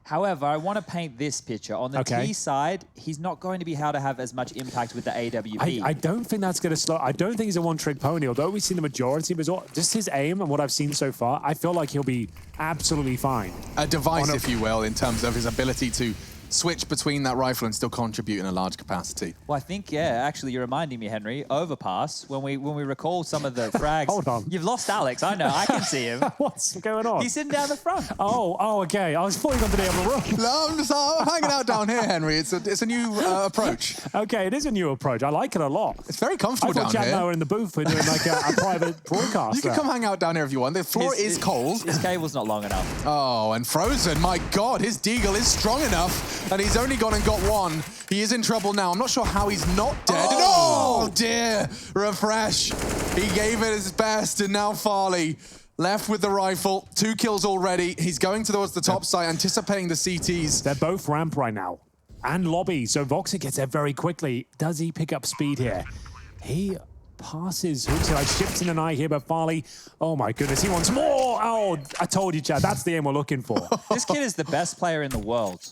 Speaker 3: However, I want to paint this picture. On the T side, he's not going to be able to have as much impact with the AWP.
Speaker 2: I don't think that's going to slow. I don't think he's a one-trick pony, although we've seen the majority, but just his aim and what I've seen so far, I feel like he'll be absolutely fine.
Speaker 1: A device, if you will, in terms of his ability to switch between that rifle and still contribute in a large capacity.
Speaker 3: Well, I think, yeah, actually, you're reminding me, Henry, Overpass, when we recall some of the frags.
Speaker 2: Hold on.
Speaker 3: You've lost Alex, I know, I can see him.
Speaker 2: What's going on?
Speaker 3: He's sitting down the front.
Speaker 2: Oh, okay. I was falling onto the other room.
Speaker 1: No, I'm just hanging out down here, Henry. It's a new approach.
Speaker 2: Okay, it is a new approach. I like it a lot.
Speaker 1: It's very comfortable down
Speaker 2: Chad
Speaker 1: here.
Speaker 2: and I were in the booth. We're doing like a private broadcast.
Speaker 1: You can come hang out down here if you want. The floor is cold.
Speaker 3: His cable's not long enough.
Speaker 1: Oh, and Frozen, my God, his deagle is strong enough, and he's only gone and got 1. He is in trouble now. I'm not sure how he's not dead. Oh dear, refresh. He gave it his best, and now Farley left with the rifle. 2 kills already. He's going towards the top side, anticipating the CTs.
Speaker 2: They're both ramp right now, and lobby, so Voxic gets there very quickly. Does he pick up speed here? He passes Hooksy, shifts in an eye here, but Farley, oh my goodness, he wants more. Oh, I told you, Chad, that's the aim we're looking for.
Speaker 3: This kid is the best player in the world.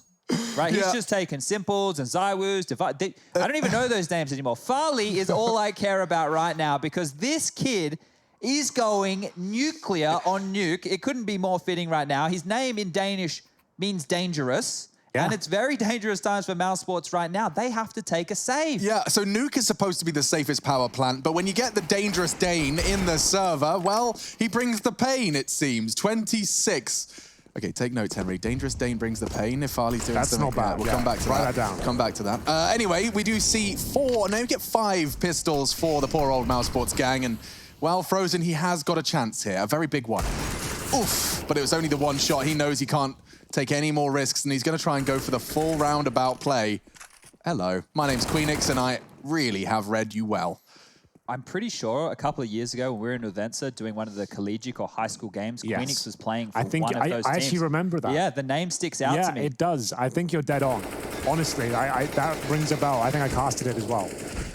Speaker 3: Right, he's just taking Simples and Zywus. I don't even know those names anymore. Farley is all I care about right now because this kid is going nuclear on Nuke. It couldn't be more fitting right now. His name in Danish means dangerous. Yeah. And it's very dangerous times for mousesports right now. They have to take a save.
Speaker 1: Yeah, so Nuke is supposed to be the safest power plant, but when you get the dangerous Dane in the server, well, he brings the pain, it seems. 26. Okay, take notes, Henry. Dangerous Dane brings the pain. If Farley's doing something,
Speaker 2: not bad.
Speaker 1: We'll come back to that.
Speaker 2: Write that down.
Speaker 1: Come back to that. Anyway, we do see 4, no, we get 5 pistols for the poor old mousesports gang, and well, Frozen, he has got a chance here, a very big one. Oof, but it was only the 1 shot. He knows he can't take any more risks, and he's going to try and go for the full roundabout play. Hello, my name's Queenix, and I really have read you well.
Speaker 3: I'm pretty sure a couple of years ago when we were in Uvensa doing one of the collegiate or high school games, Queenix was playing for one of those teams.
Speaker 2: I actually remember that.
Speaker 3: Yeah, the name sticks out to me.
Speaker 2: Yeah, it does. I think you're dead on. Honestly, that rings a bell. I think I casted it as well.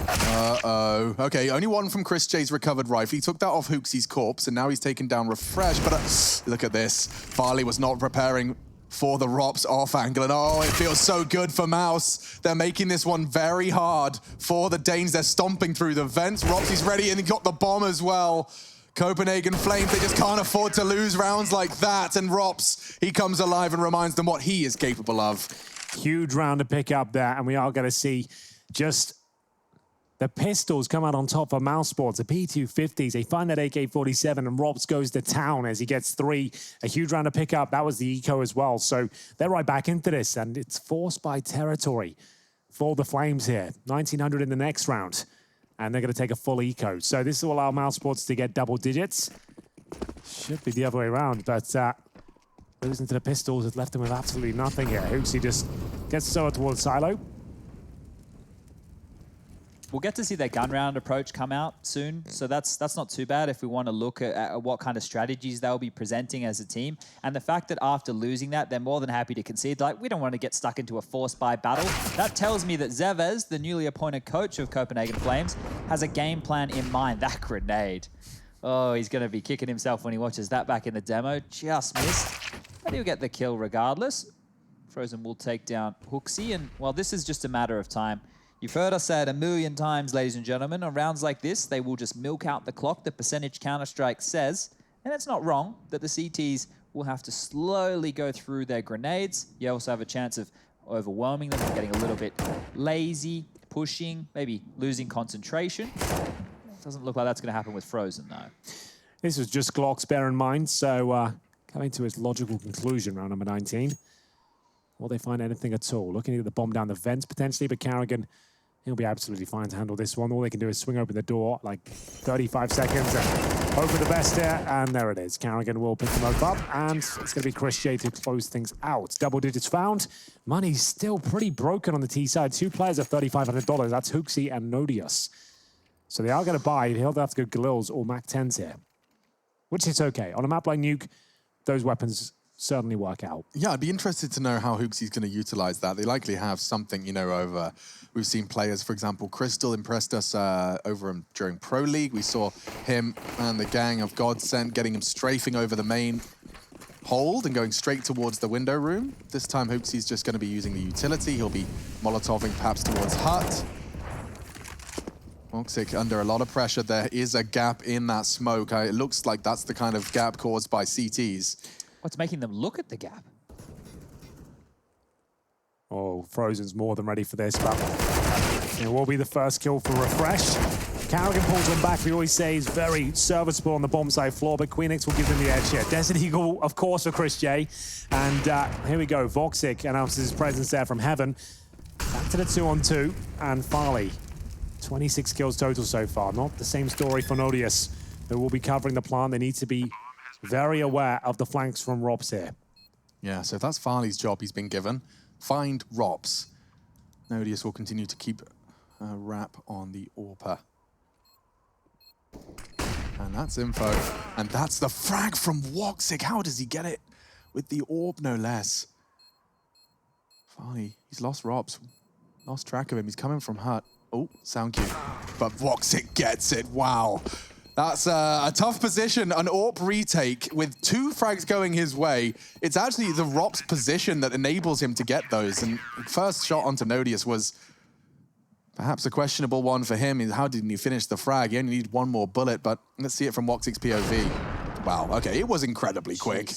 Speaker 1: Uh-oh. Okay, only 1 from Chris J's recovered rifle. He took that off Hooksy's corpse, and now he's taken down Refresh. But look at this. Farley was not preparing for the Rops off angle, and oh, it feels so good for Mouse. They're making this one very hard for the Danes. They're stomping through the vents. Ropsy's ready, and he got the bomb as well. Copenhagen Flames, they just can't afford to lose rounds like that, and Rops, he comes alive and reminds them what he is capable of.
Speaker 2: Huge round to pick up there, and we are going to see just the pistols come out on top for mousesports. The P250s, they find that AK-47, and Robs goes to town as he gets 3. A huge round to pick up. That was the eco as well. So they're right back into this, and it's forced by territory for the Flames here. 1900 in the next round, and they're going to take a full eco. So this will allow mousesports to get double digits. Should be the other way around, but losing to the pistols has left them with absolutely nothing here. Hooksy just gets Soa towards Silo.
Speaker 3: We'll get to see their gun round approach come out soon, so that's not too bad if we want to look at what kind of strategies they'll be presenting as a team. And the fact that after losing that, they're more than happy to concede. Like, we don't want to get stuck into a forced buy battle. That tells me that Zevez, the newly appointed coach of Copenhagen Flames, has a game plan in mind. That grenade. Oh, he's going to be kicking himself when he watches that back in the demo. Just missed. But he'll get the kill regardless. Frozen will take down Hooksy, and well, this is just a matter of time. You've heard us say it a million times, ladies and gentlemen. On rounds like this, they will just milk out the clock, the percentage Counter-Strike says. And it's not wrong that the CTs will have to slowly go through their grenades. You also have a chance of overwhelming them, getting a little bit lazy, pushing, maybe losing concentration. Doesn't look like that's going to happen with Frozen, though.
Speaker 2: This was just Glocks, bear in mind, so coming to its logical conclusion, round number 19. Will they find anything at all? Looking at the bomb down the vents, potentially, but Carrigan, he'll be absolutely fine to handle this one. All they can do is swing open the door, like 35 seconds, and hope for the best here, and there it is. Carrigan will pick them both up, and it's going to be Chris J to close things out. Double digits found. Money's still pretty broken on the T side. 2 players at $3,500. That's Hooksy and Nodius. So they are going to buy. He'll have to go Galils or Mac 10s here, which is okay. On a map like Nuke, those weapons certainly work out.
Speaker 1: Yeah, I'd be interested to know how Hooksy's going to utilize that. They likely have something, you know, over... We've seen players, for example, Crystal impressed us over during Pro League. We saw him and the gang of Godsent getting him strafing over the main hold and going straight towards the window room. This time, Hooksy's just going to be using the utility. He'll be Molotoving perhaps towards Hut. Voxic under a lot of pressure. There is a gap in that smoke. It looks like that's the kind of gap caused by CTs.
Speaker 3: What's making them look at the gap?
Speaker 2: Oh, Frozen's more than ready for this, but it will be the first kill for Refresh. Carrigan pulls them back. We always say he's very serviceable on the bomb side floor, but Queenix will give them the edge here. Desert Eagle, of course, for Chris J. And here we go. Voxic announces his presence there from heaven. Back to the 2-on-2, and Farley. 26 kills total so far. Not the same story for Nodius, who will be covering the plant. They need to be very aware of the flanks from Robs here.
Speaker 1: Yeah, so that's Farley's job he's been given. Find Robs. Nodius will continue to keep a wrap on the AWPer. And that's info. And that's the frag from Voxic. How does he get it? With the AWP, no less. Farley, he's lost Robs. Lost track of him. He's coming from Hut. Oh, sound cue. But Voxic gets it. Wow. That's a tough position, an AWP retake with 2 frags going his way. It's actually the ROP's position that enables him to get those. And first shot onto Nodius was perhaps a questionable one for him. How didn't he finish the frag? He only needed 1 more bullet, but let's see it from Voxic's POV. Wow, okay, it was incredibly quick.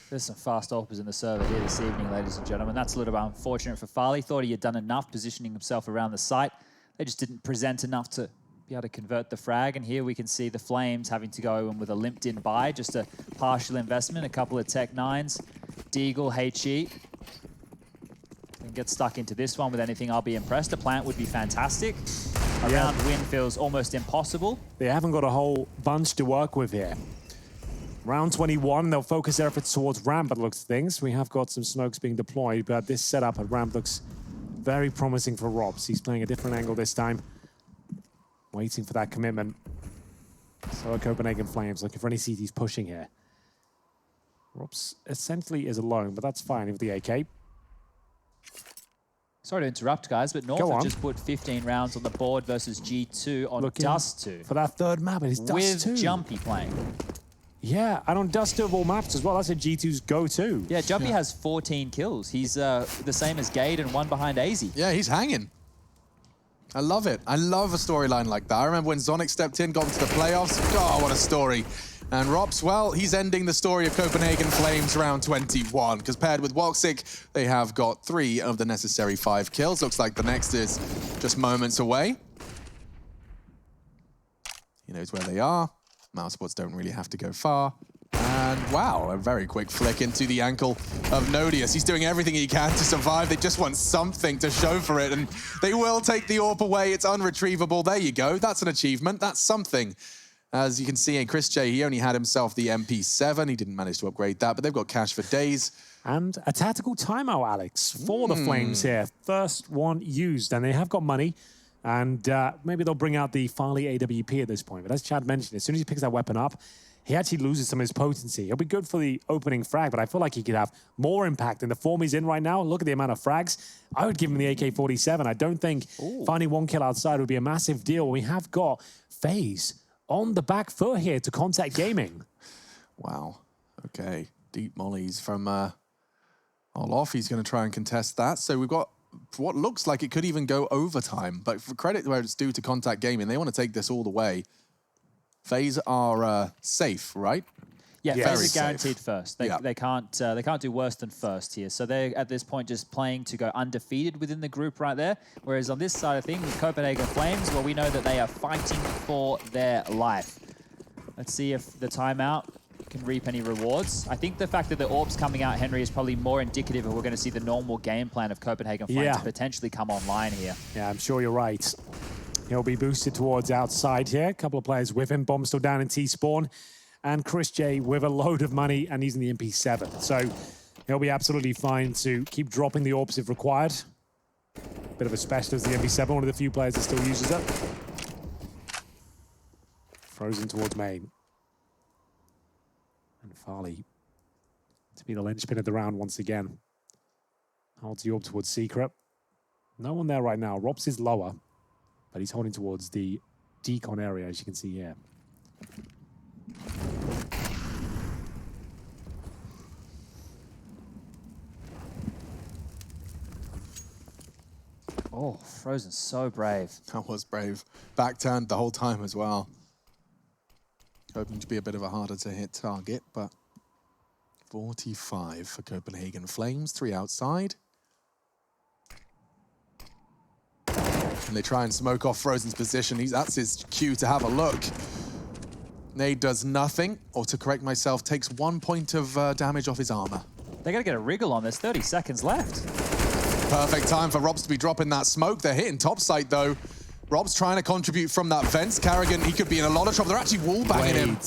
Speaker 3: There's some fast AWPers in the server here this evening, ladies and gentlemen. That's a little bit unfortunate for Farley. Thought he had done enough positioning himself around the site. They just didn't present enough to be able to convert the frag, and here we can see the Flames having to go in with a limped-in buy, just a partial investment, a couple of Tech 9s. Deagle, HE. And get stuck into this one with anything, I'll be impressed. A plant would be fantastic. A round win feels almost impossible.
Speaker 2: They haven't got a whole bunch to work with here. Round 21, they'll focus their efforts towards ramp, but looks things. We have got some smokes being deployed, but this setup at ramp looks very promising for Robs. He's playing a different angle this time. Waiting for that commitment. So are Copenhagen Flames, looking for any CTs pushing here. Robs essentially is alone, but that's fine with the AK.
Speaker 3: Sorry to interrupt, guys, but North have just put 15 rounds on the board versus G2 on Dust 2.
Speaker 2: For that third map, it is Dust 2.
Speaker 3: With Jumpy playing.
Speaker 2: Yeah, and on Dust 2 of all maps as well. That's a G2's go-to.
Speaker 3: Yeah, Jumpy has 14 kills. He's the same as Gade and 1 behind AZ.
Speaker 1: Yeah, he's hanging. I love it. I love a storyline like that. I remember when Zonic stepped in, got into the playoffs. Oh, what a story. And Rops, well, he's ending the story of Copenhagen Flames round 21, because paired with Voxic, they have got 3 of the necessary 5 kills. Looks like the next is just moments away. He knows where they are. Mousesports don't really have to go far. And wow, a very quick flick into the ankle of Nodius. He's doing everything he can to survive. They just want something to show for it, and they will take the AWP away. It's unretrievable. There you go. That's an achievement. That's something. As you can see in Chris J, he only had himself the MP7. He didn't manage to upgrade that, but they've got cash for days.
Speaker 2: And a tactical timeout, Alex, for the Flames here. First one used, and they have got money. And maybe they'll bring out the Farley AWP at this point. But as Chad mentioned, as soon as he picks that weapon up, he actually loses some of his potency. He'll be good for the opening frag, but I feel like he could have more impact in the form he's in right now. Look at the amount of frags. I would give him the AK-47. I don't think finding 1 kill outside would be a massive deal. We have got FaZe on the back foot here to Contact Gaming.
Speaker 1: Wow. Okay. Deep mollies from Olof, he's going to try and contest that. So we've got what looks like it could even go overtime. But for credit where it's due to Contact Gaming, they want to take this all the way. FaZe are safe, right?
Speaker 3: Yeah,
Speaker 2: Yes.
Speaker 3: FaZe
Speaker 1: Very
Speaker 3: are guaranteed
Speaker 1: safe.
Speaker 3: first.
Speaker 1: Yeah.
Speaker 3: They can't do worse than first here. So they're at this point just playing to go undefeated within the group right there. Whereas on this side of things, Copenhagen Flames, well, we know that they are fighting for their life. Let's see if the timeout can reap any rewards. I think the fact that the orb's coming out, Henry, is probably more indicative of we're going to see the normal game plan of Copenhagen Flames potentially come online here.
Speaker 2: Yeah, I'm sure you're right. He'll be boosted towards outside here. A couple of players with him. Bomb still down in T-spawn. And Chris J with a load of money and using the MP7. So he'll be absolutely fine to keep dropping the orbs if required. Bit of a specialist, the MP7, one of the few players that still uses it. Frozen towards main. And Farley to be the linchpin of the round once again. Holds the orb towards Secret. No one there right now. Robs is lower, but he's holding towards the decon area, as you can see here.
Speaker 3: Oh, Frozen so brave.
Speaker 1: That was brave. Back turned the whole time as well. Hoping to be a bit of a harder to hit target, but 45 for Copenhagen Flames, 3 outside. And they try and smoke off Frozen's position. That's his cue to have a look. Nade does nothing, or to correct myself, takes 1 point of damage off his armor.
Speaker 3: They got to get a wriggle on this. 30 seconds left.
Speaker 1: Perfect time for Robs to be dropping that smoke. They're hitting top site though. Rob's trying to contribute from that vents. Carrigan, he could be in a lot of trouble. They're actually wallbanging him.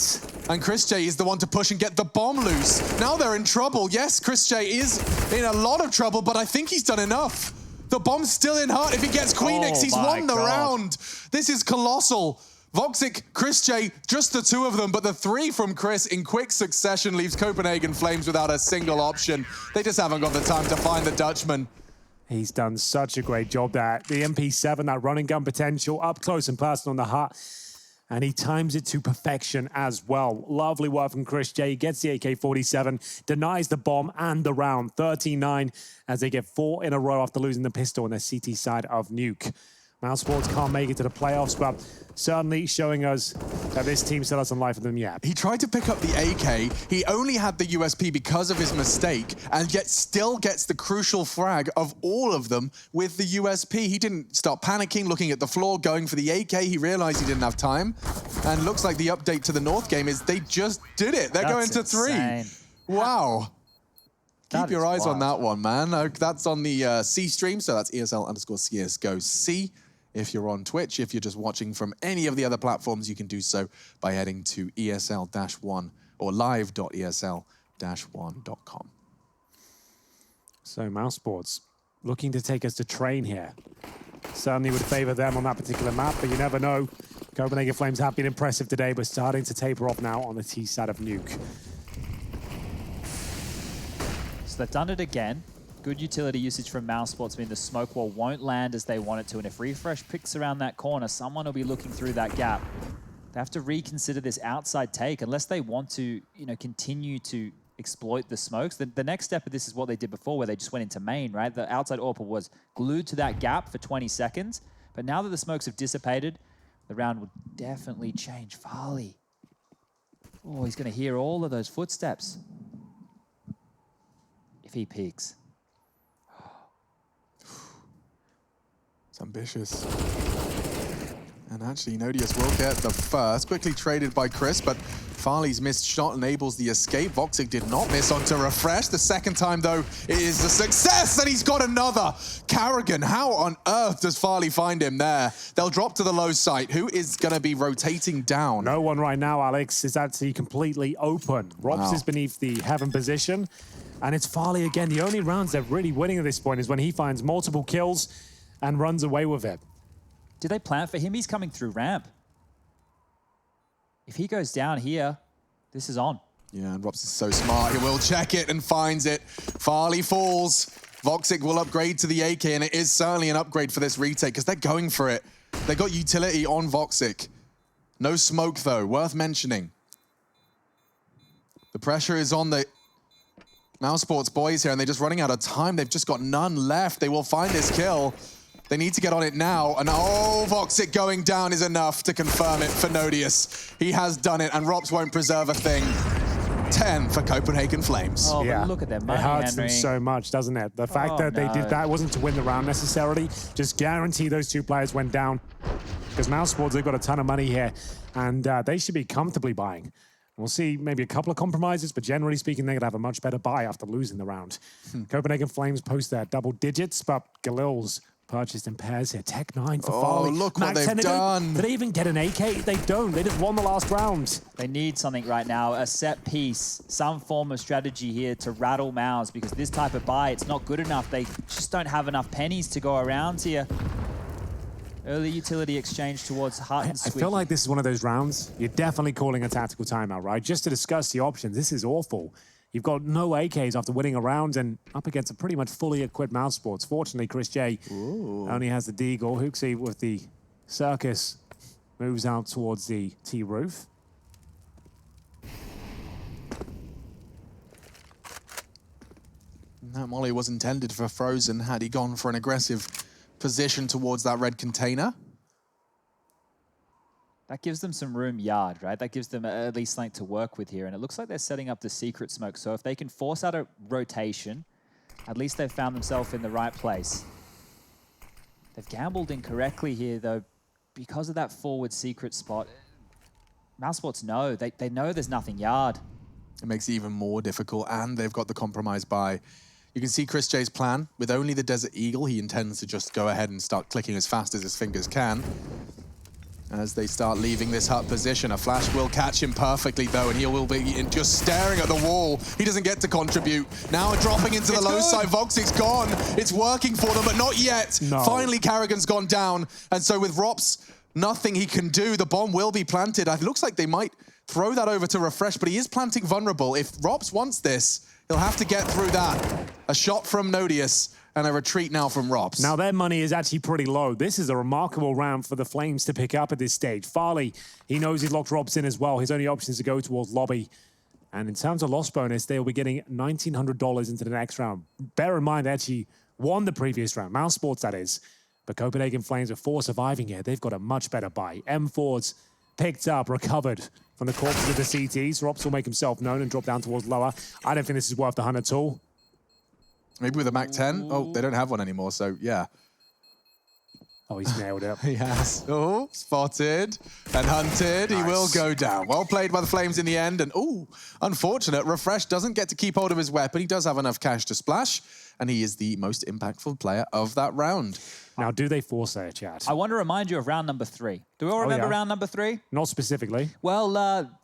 Speaker 1: And Chris J is the one to push and get the bomb loose. Now they're in trouble. Yes, Chris J is in a lot of trouble, but I think he's done enough. The bomb's still in Heart. If he gets Queenix, he's won the round. This is colossal. Voxic, Chris J, just the 2 of them, but the 3 from Chris in quick succession leaves Copenhagen Flames without a single option. They just haven't got the time to find the Dutchman.
Speaker 2: He's done such a great job there. The MP7, that running gun potential, up close and personal on the Heart. And he times it to perfection as well. Lovely work from Chris J. Gets the AK-47, denies the bomb and the round. 39 as they get 4 in a row after losing the pistol on their CT side of Nuke. mousesports can't make it to the playoffs, but certainly showing us that this team still has some life in them yet.
Speaker 1: He tried to pick up the AK. He only had the USP because of his mistake, and yet still gets the crucial frag of all of them with the USP. He didn't start panicking, looking at the floor, going for the AK. He realized he didn't have time. And looks like the update to the North game is they just did it. They're going to 3.
Speaker 3: Insane.
Speaker 1: Wow. Keep your eyes on
Speaker 3: wild.
Speaker 1: that one, man. That's on the C stream, so that's ESL_CSGO C. If you're on Twitch, if you're just watching from any of the other platforms, you can do so by heading to ESL-1 or live.esl-1.com.
Speaker 2: So mousesports looking to take us to train here. Certainly would favor them on that particular map, but you never know. Copenhagen Flames have been impressive today, but starting to taper off now on the T side of Nuke.
Speaker 3: So they've done it again. Good utility usage from mousesports, mean the smoke wall won't land as they want it to, and if Refresh picks around that corner, someone will be looking through that gap. They have to reconsider this outside take unless they want to, continue to exploit the smokes. The next step of this is what they did before, where they just went into main, right? The outside AWP was glued to that gap for 20 seconds, but now that the smokes have dissipated, the round would definitely change. Farley. Oh, he's going to hear all of those footsteps if he peeks.
Speaker 1: It's ambitious. And actually, Nodius will get the first. Quickly traded by Chris, but Farley's missed shot enables the escape. Voxic did not miss onto Refresh. The second time, though, it is a success, and he's got another. Carrigan, how on earth does Farley find him there? They'll drop to the low site. Who is going to be rotating down?
Speaker 2: No one right now, Alex, is actually completely open. Robs is beneath the heaven position, and it's Farley again. The only rounds they're really winning at this point is when he finds multiple kills and runs away with it.
Speaker 3: Did they plan for him? He's coming through ramp. If he goes down here, this is on.
Speaker 1: Yeah, and Robs is so smart. He will check it and finds it. Farley falls. Voxic will upgrade to the AK, and it is certainly an upgrade for this retake because they're going for it. They got utility on Voxic. No smoke, though. Worth mentioning. The pressure is on the mousesports boys here, and they're just running out of time. They've just got none left. They will find this kill. They need to get on it now, and oh, Voxic going down is enough to confirm it for Nodius. He has done it, and Rops won't preserve a thing. 10 for Copenhagen Flames.
Speaker 3: Oh, but look at their money,
Speaker 2: It hurts
Speaker 3: Henry.
Speaker 2: them so much, doesn't it? The fact that they did that wasn't to win the round necessarily. Just guarantee those two players went down. Because mousesports, they've got a ton of money here, and they should be comfortably buying. We'll see maybe a couple of compromises, but generally speaking, they're going to have a much better buy after losing the round. Copenhagen Flames post their double digits, but Galil's purchased in pairs here. Tech 9 for Farley.
Speaker 1: Look what
Speaker 2: Max
Speaker 1: they've
Speaker 2: 10,
Speaker 1: done.
Speaker 2: Did they even get an AK? They don't. They just won the last round.
Speaker 3: They need something right now, a set piece, some form of strategy here to rattle Mouse, because this type of buy, it's not good enough. They just don't have enough pennies to go around here. Early utility exchange towards Hut and
Speaker 2: I
Speaker 3: Squeaky.
Speaker 2: feel like this is one of those rounds you're definitely calling a tactical timeout, right? Just to discuss the options. This is awful. You've got no AKs after winning a round and up against a pretty much fully equipped mousesports. Fortunately, Chris J only has the Deagle. Hooksy with the Circus moves out towards the T-roof.
Speaker 1: That molly was intended for Frozen had he gone for an aggressive position towards that red container.
Speaker 3: That gives them some room yard, right? That gives them at least something to work with here. And it looks like they're setting up the secret smoke. So if they can force out a rotation, at least they've found themselves in the right place. They've gambled incorrectly here, though, because of that forward secret spot. mousesports know. They know there's nothing yard.
Speaker 1: It makes it even more difficult, and they've got the compromise buy. You can see Chris J's plan. With only the Desert Eagle, he intends to just go ahead and start clicking as fast as his fingers can. As they start leaving this hut position, a flash will catch him perfectly, though, and he will be just staring at the wall. He doesn't get to contribute. Now dropping into the low side, Voxic's gone. It's working for them, but not yet.
Speaker 2: No.
Speaker 1: Finally, Carrigan's gone down, and so with Rops, nothing he can do. The bomb will be planted. It looks like they might throw that over to Refresh, but he is planting vulnerable. If Rops wants this, he'll have to get through that. A shot from Nodius, and a retreat now from Rops.
Speaker 2: Now their money is actually pretty low. This is a remarkable round for the Flames to pick up at this stage. Farley, he knows he's locked Rops in as well. His only option is to go towards lobby. And in terms of loss bonus, they'll be getting $1,900 into the next round. Bear in mind, they actually won the previous round. mousesports, that is. But Copenhagen Flames with 4 surviving here. They've got a much better buy. M4's picked up, recovered from the corpses of the CTs. Rops will make himself known and drop down towards lower. I don't think this is worth the hunt at all.
Speaker 1: Maybe with a Mac 10? Oh, they don't have one anymore, so yeah.
Speaker 2: Oh, he's nailed it.
Speaker 1: He has. Oh, spotted and hunted. Nice. He will go down. Well played by the Flames in the end. And, oh, unfortunate. Refresh doesn't get to keep hold of his weapon. He does have enough cash to splash, and he is the most impactful player of that round.
Speaker 2: Now, do they force their chat?
Speaker 3: I want to remind you of round number 3. Do we all remember round number 3?
Speaker 2: Not specifically.
Speaker 3: Well,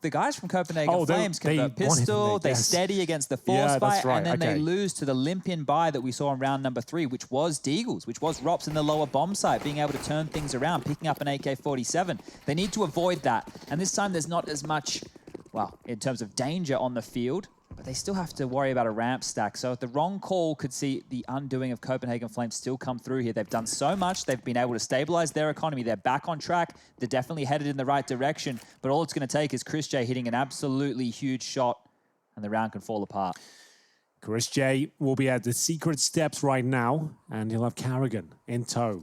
Speaker 3: the guys from Copenhagen Flames convert pistol, they steady against the force fight, and then they lose to the limp-in buy that we saw in round number 3, which was Deagles, which was Rops in the lower bomb site, being able to turn things around, picking up an AK-47. They need to avoid that, and this time there's not as much, well, in terms of danger on the field, but they still have to worry about a ramp stack. So the wrong call could see the undoing of Copenhagen Flames still come through here. They've done so much. They've been able to stabilize their economy. They're back on track. They're definitely headed in the right direction. But all it's going to take is Chris J hitting an absolutely huge shot, and the round can fall apart.
Speaker 2: Chris J will be at the secret steps right now, and he'll have Carrigan in tow,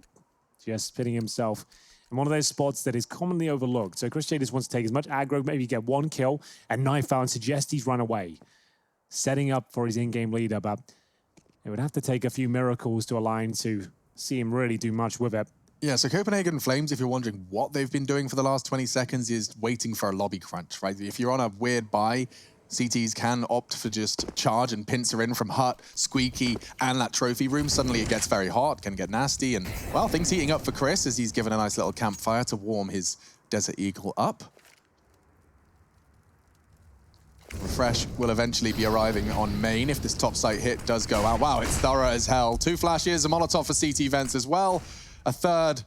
Speaker 2: just fitting himself in one of those spots that is commonly overlooked. So Chris J just wants to take as much aggro, maybe get 1 kill, and knife out and suggest he's run away. Setting up for his in-game leader, but it would have to take a few miracles to align to see him really do much with it.
Speaker 1: Yeah, so Copenhagen Flames, if you're wondering what they've been doing for the last 20 seconds, is waiting for a lobby crunch, right? If you're on a weird buy, CTs can opt for just charge and pincer in from Hut, Squeaky, and that trophy room. Suddenly it gets very hot, can get nasty, and, well, things heating up for Chris as he's given a nice little campfire to warm his Desert Eagle up. Refresh will eventually be arriving on main if this top site hit does go out. Wow, it's thorough as hell. 2 flashes, a Molotov for CT vents as well. A third,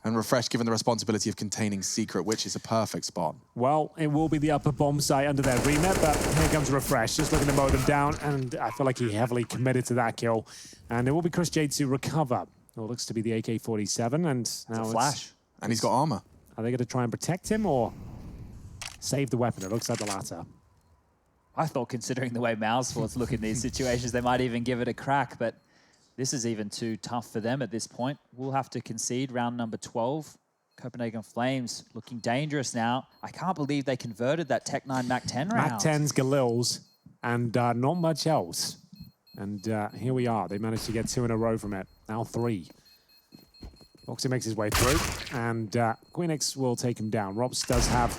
Speaker 1: and Refresh given the responsibility of containing secret, which is a perfect spot.
Speaker 2: Well, it will be the upper bomb site under their remit, but here comes Refresh, just looking to mow them down, and I feel like he heavily committed to that kill. And it will be Chris J to recover. It looks to be the AK-47, and now it's a
Speaker 3: flash.
Speaker 1: And he's got armor.
Speaker 2: Are they going to try and protect him, or save the weapon? It looks like the latter.
Speaker 3: I thought, considering the way mousesports look in these situations, they might even give it a crack, but this is even too tough for them at this point. We'll have to concede round number 12. Copenhagen Flames looking dangerous now. I can't believe they converted that Tech 9 Mac 10 round.
Speaker 2: Mac 10s, Galils, and not much else. And here we are. They managed to get 2 in a row from it. Now 3. Boxer makes his way through, and Queenix will take him down. Robs does have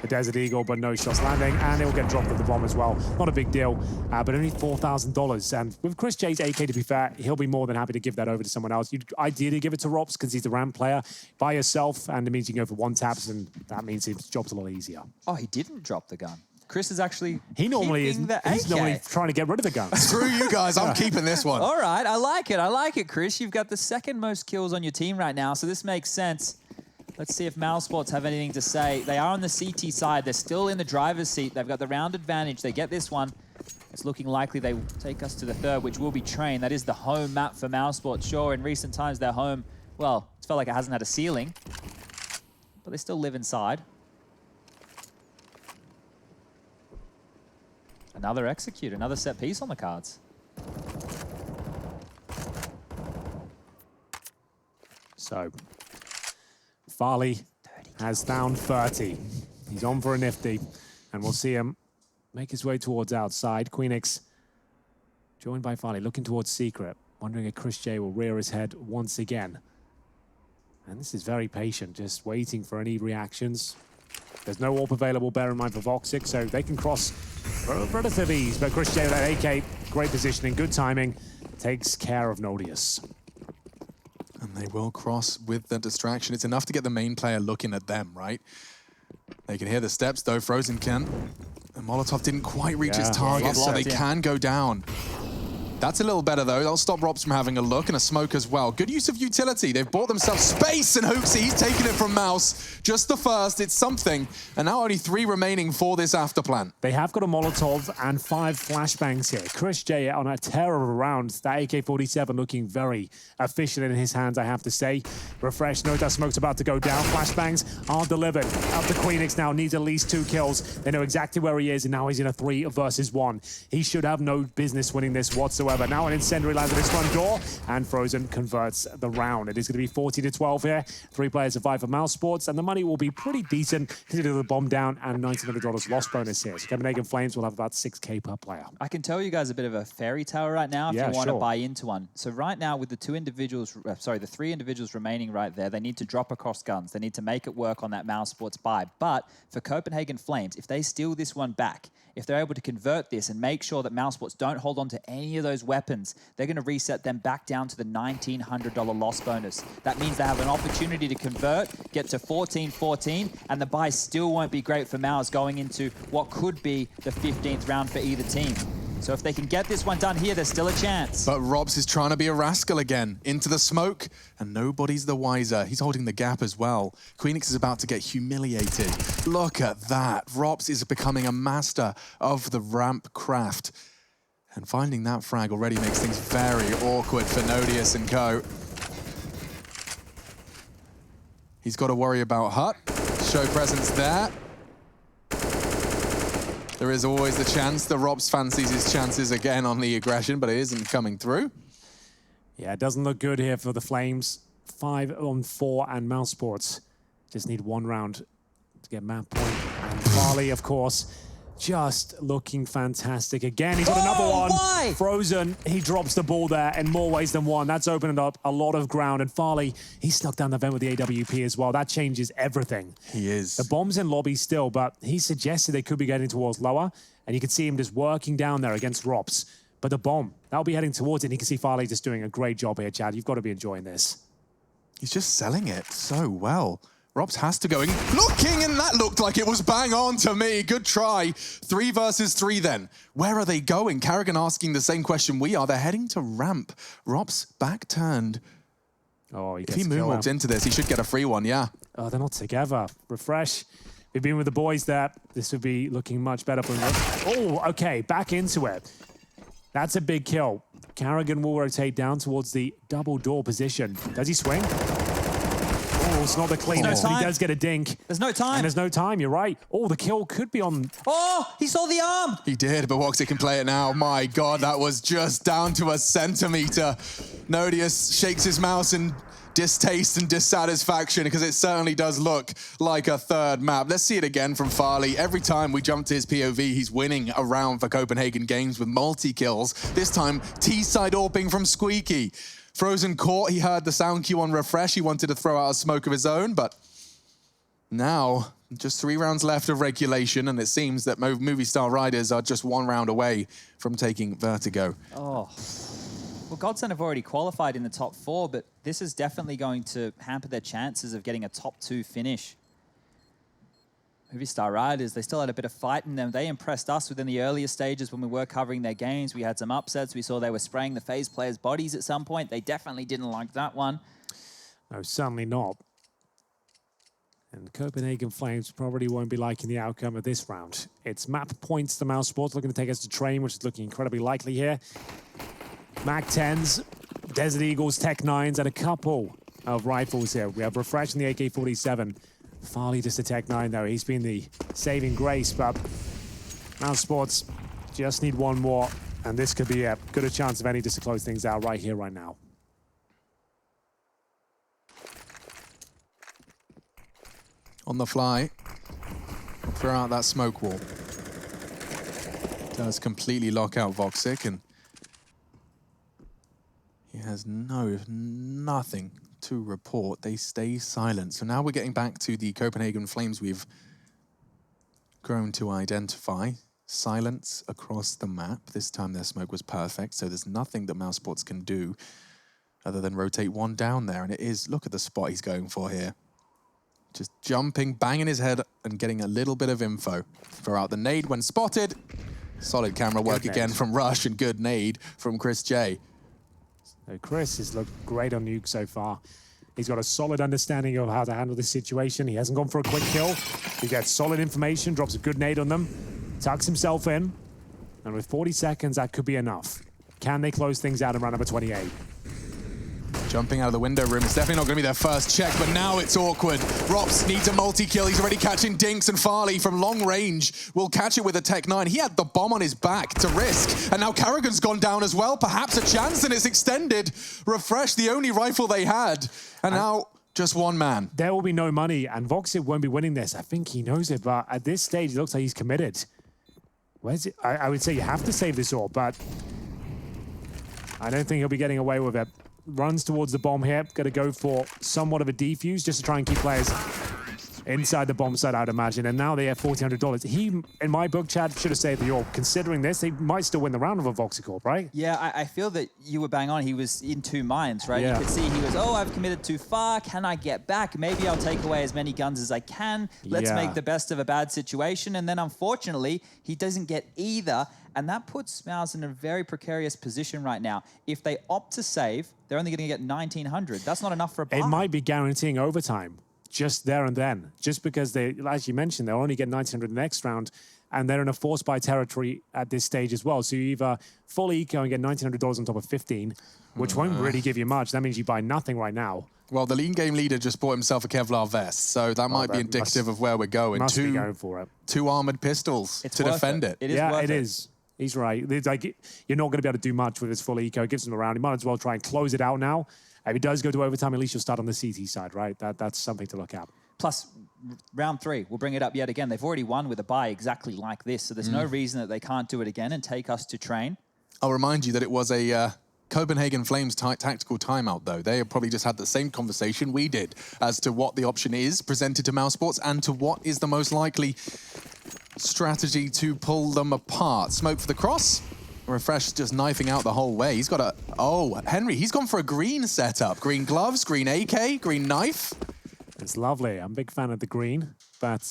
Speaker 2: the Desert Eagle, but no shots landing, and it will get dropped at the bomb as well. Not a big deal, but only $4,000. And with Chris J's AK, to be fair, he'll be more than happy to give that over to someone else. You'd ideally give it to Robs because he's the ramp player by yourself, and it means you can go for 1 taps, and that means his job's a lot easier.
Speaker 3: Oh, he didn't drop the gun. Chris is actually
Speaker 2: He normally is.
Speaker 3: keeping the
Speaker 2: He's
Speaker 3: AK.
Speaker 2: normally trying to get rid of the gun.
Speaker 1: Screw you guys, I'm keeping this one.
Speaker 3: All right, I like it. I like it, Chris. You've got the 2nd most kills on your team right now, so this makes sense. Let's see if mousesports have anything to say. They are on the CT side. They're still in the driver's seat. They've got the round advantage. They get this one. It's looking likely they will take us to the 3rd, which will be Train. That is the home map for mousesports. Sure, in recent times, their home, well, it's felt like it hasn't had a ceiling, but they still live inside. Another execute, another set piece on the cards.
Speaker 2: So, Farley has found 30. He's on for a nifty, and we'll see him make his way towards outside. Queenix, joined by Farley, looking towards Secret, wondering if Chris J will rear his head once again. And this is very patient, just waiting for any reactions. There's no AWP available, bear in mind, for Voxic, so they can cross relative ease. But Chris J with that AK, great positioning, good timing, takes care of Nodius.
Speaker 1: And they will cross with the distraction. It's enough to get the main player looking at them, right? They can hear the steps, though. Frozen can. And Molotov didn't quite reach its target, so they can go down. That's a little better, though. That'll stop Robs from having a look, and a smoke as well. Good use of utility. They've bought themselves space, and Hooksy, he's taking it from Mouse. Just the first, it's something. And now only 3 remaining for this after plan.
Speaker 2: They have got a Molotov and 5 flashbangs here. Chris J on a terror of a round. That AK-47 looking very efficient in his hands, I have to say. Refresh, no doubt smoke's about to go down. Flashbangs are delivered. Up to Queenix now, needs at least 2 kills. They know exactly where he is, and now he's in a 3 versus 1. He should have no business winning this whatsoever. Now an incendiary lands at his front door, and Frozen converts the round. It is going to be 40-12 here. 3 players survive for mousesports, and the money will be pretty decent considering the bomb down and $1,900 loss bonus here. So Copenhagen Flames will have about 6K per player.
Speaker 3: I can tell you guys a bit of a fairy tale right now if you want to
Speaker 2: sure.
Speaker 3: buy into one. So right now with the 3 individuals remaining right there, they need to drop across guns. They need to make it work on that mousesports buy. But for Copenhagen Flames, if they steal this one back, if they're able to convert this and make sure that mousesports don't hold on to any of those weapons, they're going to reset them back down to the $1,900 loss bonus. That means they have an opportunity to convert, get to 14-14, and the buy still won't be great for Mouse going into what could be the 15th round for either team. So if they can get this one done here, there's still a chance.
Speaker 1: But Robs is trying to be a rascal again. Into the smoke, and nobody's the wiser. He's holding the gap as well. Queenix is about to get humiliated. Look at that. Robs is becoming a master of the ramp craft. And finding that frag already makes things very awkward for Nodius and co. He's got to worry about Hut. Show presence there. There is always the chance that Robs fancies his chances again on the aggression, but it isn't coming through.
Speaker 2: Yeah, it doesn't look good here for the Flames. 5-on-4 and mousesports just need 1 round to get map point. And Farley, of course, just looking fantastic again. He's got another one.
Speaker 3: Why?
Speaker 2: Frozen, he drops the ball there in more ways than one. That's opened up a lot of ground. And Farley, he snuck down the vent with the AWP as well. That changes everything.
Speaker 1: He is.
Speaker 2: The bomb's in lobby still, but he suggested they could be getting towards lower. And you can see him just working down there against Robs. But the bomb, that'll be heading towards it. And you can see Farley just doing a great job here, Chad. You've got to be enjoying this.
Speaker 1: He's just selling it so well. Robs has to go in, looking, and that looked like it was bang on to me. Good try. 3 versus 3 then. Where are they going? Carrigan asking the same question we are. They're heading to ramp. Robs back turned.
Speaker 2: Oh,
Speaker 1: If he moonwalks into this, he should get a free one, yeah.
Speaker 2: Oh, they're not together. Refresh. We've been with the boys there. This would be looking much better for them. Oh, okay, back into it. That's a big kill. Carrigan will rotate down towards the double door position. Does he swing? Oh, it's not the cleanest, but he does get a dink.
Speaker 3: There's no time.
Speaker 2: And there's no time, you're right. Oh, the kill could be on...
Speaker 3: Oh, he saw the arm.
Speaker 1: He did, but Woxic can play it now. My God, that was just down to a centimeter. Nodius shakes his mouse in distaste and dissatisfaction because it certainly does look like a third map. Let's see it again from Farley. Every time we jump to his POV, he's winning a round for Copenhagen Games with multi-kills. This time, T-side AWPing from Squeaky. Frozen caught, he heard the sound cue on refresh. He wanted to throw out a smoke of his own, but now just 3 rounds left of regulation, and it seems that Movie Star Riders are just 1 round away from taking Vertigo.
Speaker 3: Oh. Well, Godsend have already qualified in the top 4, but this is definitely going to hamper their chances of getting a top 2 finish. Movie Star Riders, they still had a bit of fight in them. They impressed us within the earlier stages when we were covering their games. We had some upsets. We saw they were spraying the FaZe players' bodies at some point. They definitely didn't like that one.
Speaker 2: No, certainly not. And Copenhagen Flames probably won't be liking the outcome of this round. It's map points to mousesports, looking to take us to train, which is looking incredibly likely here. Mac 10s, Desert Eagles, Tech 9s, and a couple of rifles here. We have Refresh in the AK-47. Farley just a Tech 9, though. He's been the saving grace, but mousesports just need 1 more, and this could be a good a chance of any just to close things out right here, right now.
Speaker 1: On the fly, throw out that smoke wall. Does completely lock out Woxic, and he has nothing to report. They stay silent. So now we're getting back to the Copenhagen Flames we've grown to identify. Silence across the map. This time their smoke was perfect, so there's nothing that mousesports can do other than rotate 1 down there. And it is, look at the spot he's going for here. Just jumping, banging his head, and getting a little bit of info. Throw out the nade when spotted. Solid camera work again from Rush, and good nade from Chris J.
Speaker 2: So Chris has looked great on Nuke so far. He's got a solid understanding of how to handle this situation. He hasn't gone for a quick kill. He gets solid information, drops a good nade on them, tucks himself in, and with 40 seconds, that could be enough. Can they close things out in round number 28?
Speaker 1: Jumping out of the window room. It's definitely not going to be their first check, but now it's awkward. Rops needs a multi-kill. He's already catching Dinks, and Farley from long range will catch it with a Tech 9. He had the bomb on his back to risk, and now Carrigan's gone down as well. Perhaps a chance, and it's extended. Refresh, the only rifle they had, and now just 1 man.
Speaker 2: There will be no money, and Voxic won't be winning this. I think he knows it, but at this stage, it looks like he's committed. Where's it? I would say you have to save this all, but I don't think he'll be getting away with it. Runs towards the bomb here. Got to go for somewhat of a defuse just to try and keep players inside the bomb site, I'd imagine. And now they have $1,400. He, in my book, Chad, should have saved the AWP. Considering this, they might still win the round of a Voxicorp, right?
Speaker 3: Yeah, I feel that you were bang on. He was in 2 minds, right?
Speaker 2: Yeah.
Speaker 3: You could see he was, oh, I've committed too far. Can I get back? Maybe I'll take away as many guns as I can. Let's make the best of a bad situation. And then, unfortunately, he doesn't get either. And that puts Mouse in a very precarious position right now. If they opt to save, they're only going to get 1,900. That's not enough for a buy.
Speaker 2: It might be guaranteeing overtime just there and then. Just because they, as you mentioned, they'll only get 1,900 the next round, and they're in a force buy territory at this stage as well. So you either full eco and get $1,900 on top of 15, which won't really give you much. That means you buy nothing right now.
Speaker 1: Well, the lean game leader just bought himself a Kevlar vest, so that might be indicative of where we're going.
Speaker 2: Must be going for it.
Speaker 1: 2 armored pistols to defend it.
Speaker 3: It is worth it.
Speaker 2: It is. He's right. It's like, you're not going to be able to do much with his full eco. It gives him a round. He might as well try and close it out now. If he does go to overtime, at least you'll start on the CT side, right? That's something to look at.
Speaker 3: Plus, round 3, we'll bring it up yet again. They've already won with a buy exactly like this, so there's no reason that they can't do it again and take us to train.
Speaker 1: I'll remind you that it was a Copenhagen Flames tactical timeout, though. They probably just had the same conversation we did as to what the option is presented to mousesports and to what is the most likely strategy to pull them apart. Smoke for the cross. Refresh just knifing out the whole way. He's got a... Oh, Henry, he's gone for a green setup. Green gloves, green AK, green knife.
Speaker 2: It's lovely. I'm a big fan of the green, but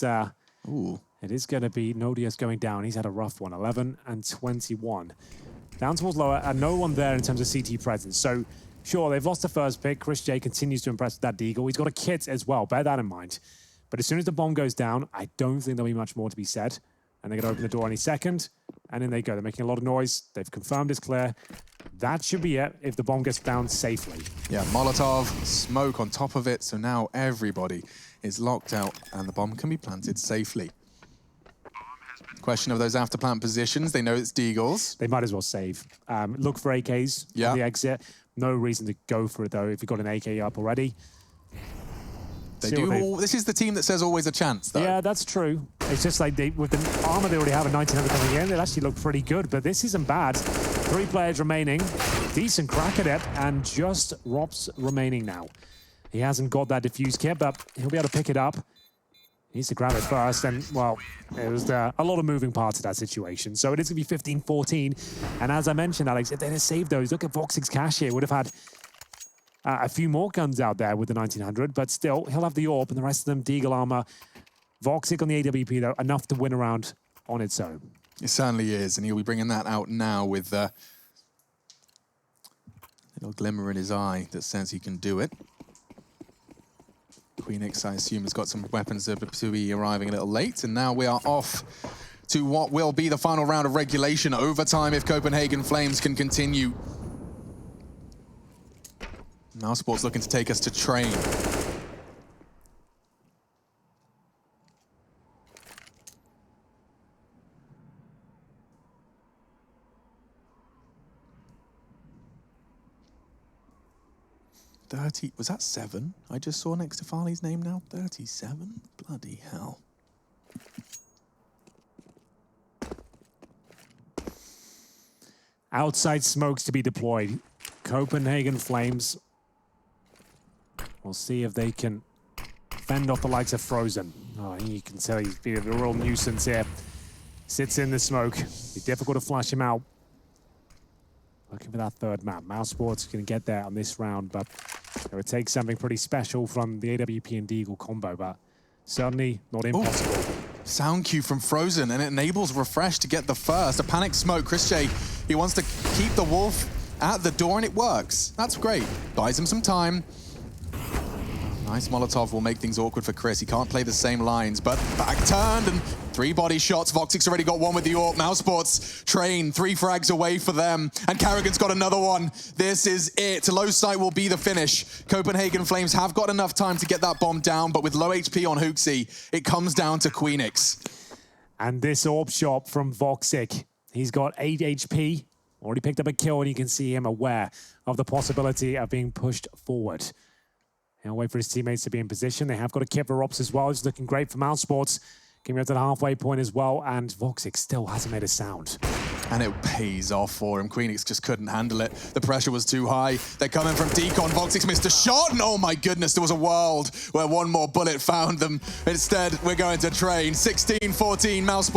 Speaker 2: it is going to be Nodius going down. He's had a rough one, 11 and 21. Down towards lower, and no one there in terms of CT presence. So, sure, they've lost the first pick. Chris J continues to impress with that deagle. He's got a kit as well. Bear that in mind. But as soon as the bomb goes down, I don't think there'll be much more to be said. And they're going to open the door any second. And in they go. They're making a lot of noise. They've confirmed it's clear. That should be it if the bomb gets found safely.
Speaker 1: Yeah, Molotov, smoke on top of it, so now everybody is locked out and the bomb can be planted safely. Question of those after plant positions. They know it's Deagles.
Speaker 2: They might as well save. Look for AKs on the exit. No reason to go for it, though, if you've got an AK up already.
Speaker 1: This is the team that says always a chance, though.
Speaker 2: Yeah, that's true. It's just like with the armor they already have a 1900 coming in, it actually look pretty good, but this isn't bad. 3 players remaining. Decent crack at it, and just Rob's remaining now. He hasn't got that defuse kit, but he'll be able to pick it up. He needs to grab it first, and, well, it was a lot of moving parts to that situation. So it is going to be 15-14, and as I mentioned, Alex, if they'd have saved those, look at Voxic's cash here. Would have had a few more guns out there with the 1900, but still, he'll have the AWP, and the rest of them, Deagle armor. Voxic on the AWP, though, enough to win a round on its own.
Speaker 1: It certainly is, and he'll be bringing that out now with a little glimmer in his eye that says he can do it. Queenix, I assume, has got some weapons to be arriving a little late, and now we are off to what will be the final round of regulation overtime if Copenhagen Flames can continue. mousesports looking to take us to train. Was that 7? I just saw next to Farley's name now. 37? Bloody hell.
Speaker 2: Outside smokes to be deployed. Copenhagen Flames. We'll see if they can fend off the likes of Frozen. Oh, you can tell he's been a real nuisance here. Sits in the smoke. Be difficult to flash him out. Looking for that third map. mousesports going to get there on this round, but it would take something pretty special from the AWP and Deagle combo, but certainly not impossible.
Speaker 1: Ooh. Sound cue from Frozen, and it enables Refresh to get the first. A panic smoke. Chris J, he wants to keep the Wolf at the door, and it works. That's great. Buys him some time. Nice Molotov will make things awkward for Chris. He can't play the same lines, but back turned and 3 body shots. Voxic's already got 1 with the AWP. mousesports train 3 frags away for them. And Carrigan's got another one. This is it. Low sight will be the finish. Copenhagen Flames have got enough time to get that bomb down, but with low HP on Hooksy, it comes down to Queenix.
Speaker 2: And this AWP shot from Voxic. He's got 8 HP. Already picked up a kill, and you can see him aware of the possibility of being pushed forward. He'll wait for his teammates to be in position. They have got a kit for Ops as well. It's looking great for mousesports. Coming up to the halfway point as well, and Voxic still hasn't made a sound.
Speaker 1: And it pays off for him. Queenix just couldn't handle it. The pressure was too high. They're coming from Decon. Voxic's missed a shot, and oh my goodness, there was a world where one more bullet found them. Instead, we're going to train. 16-14, mousesports.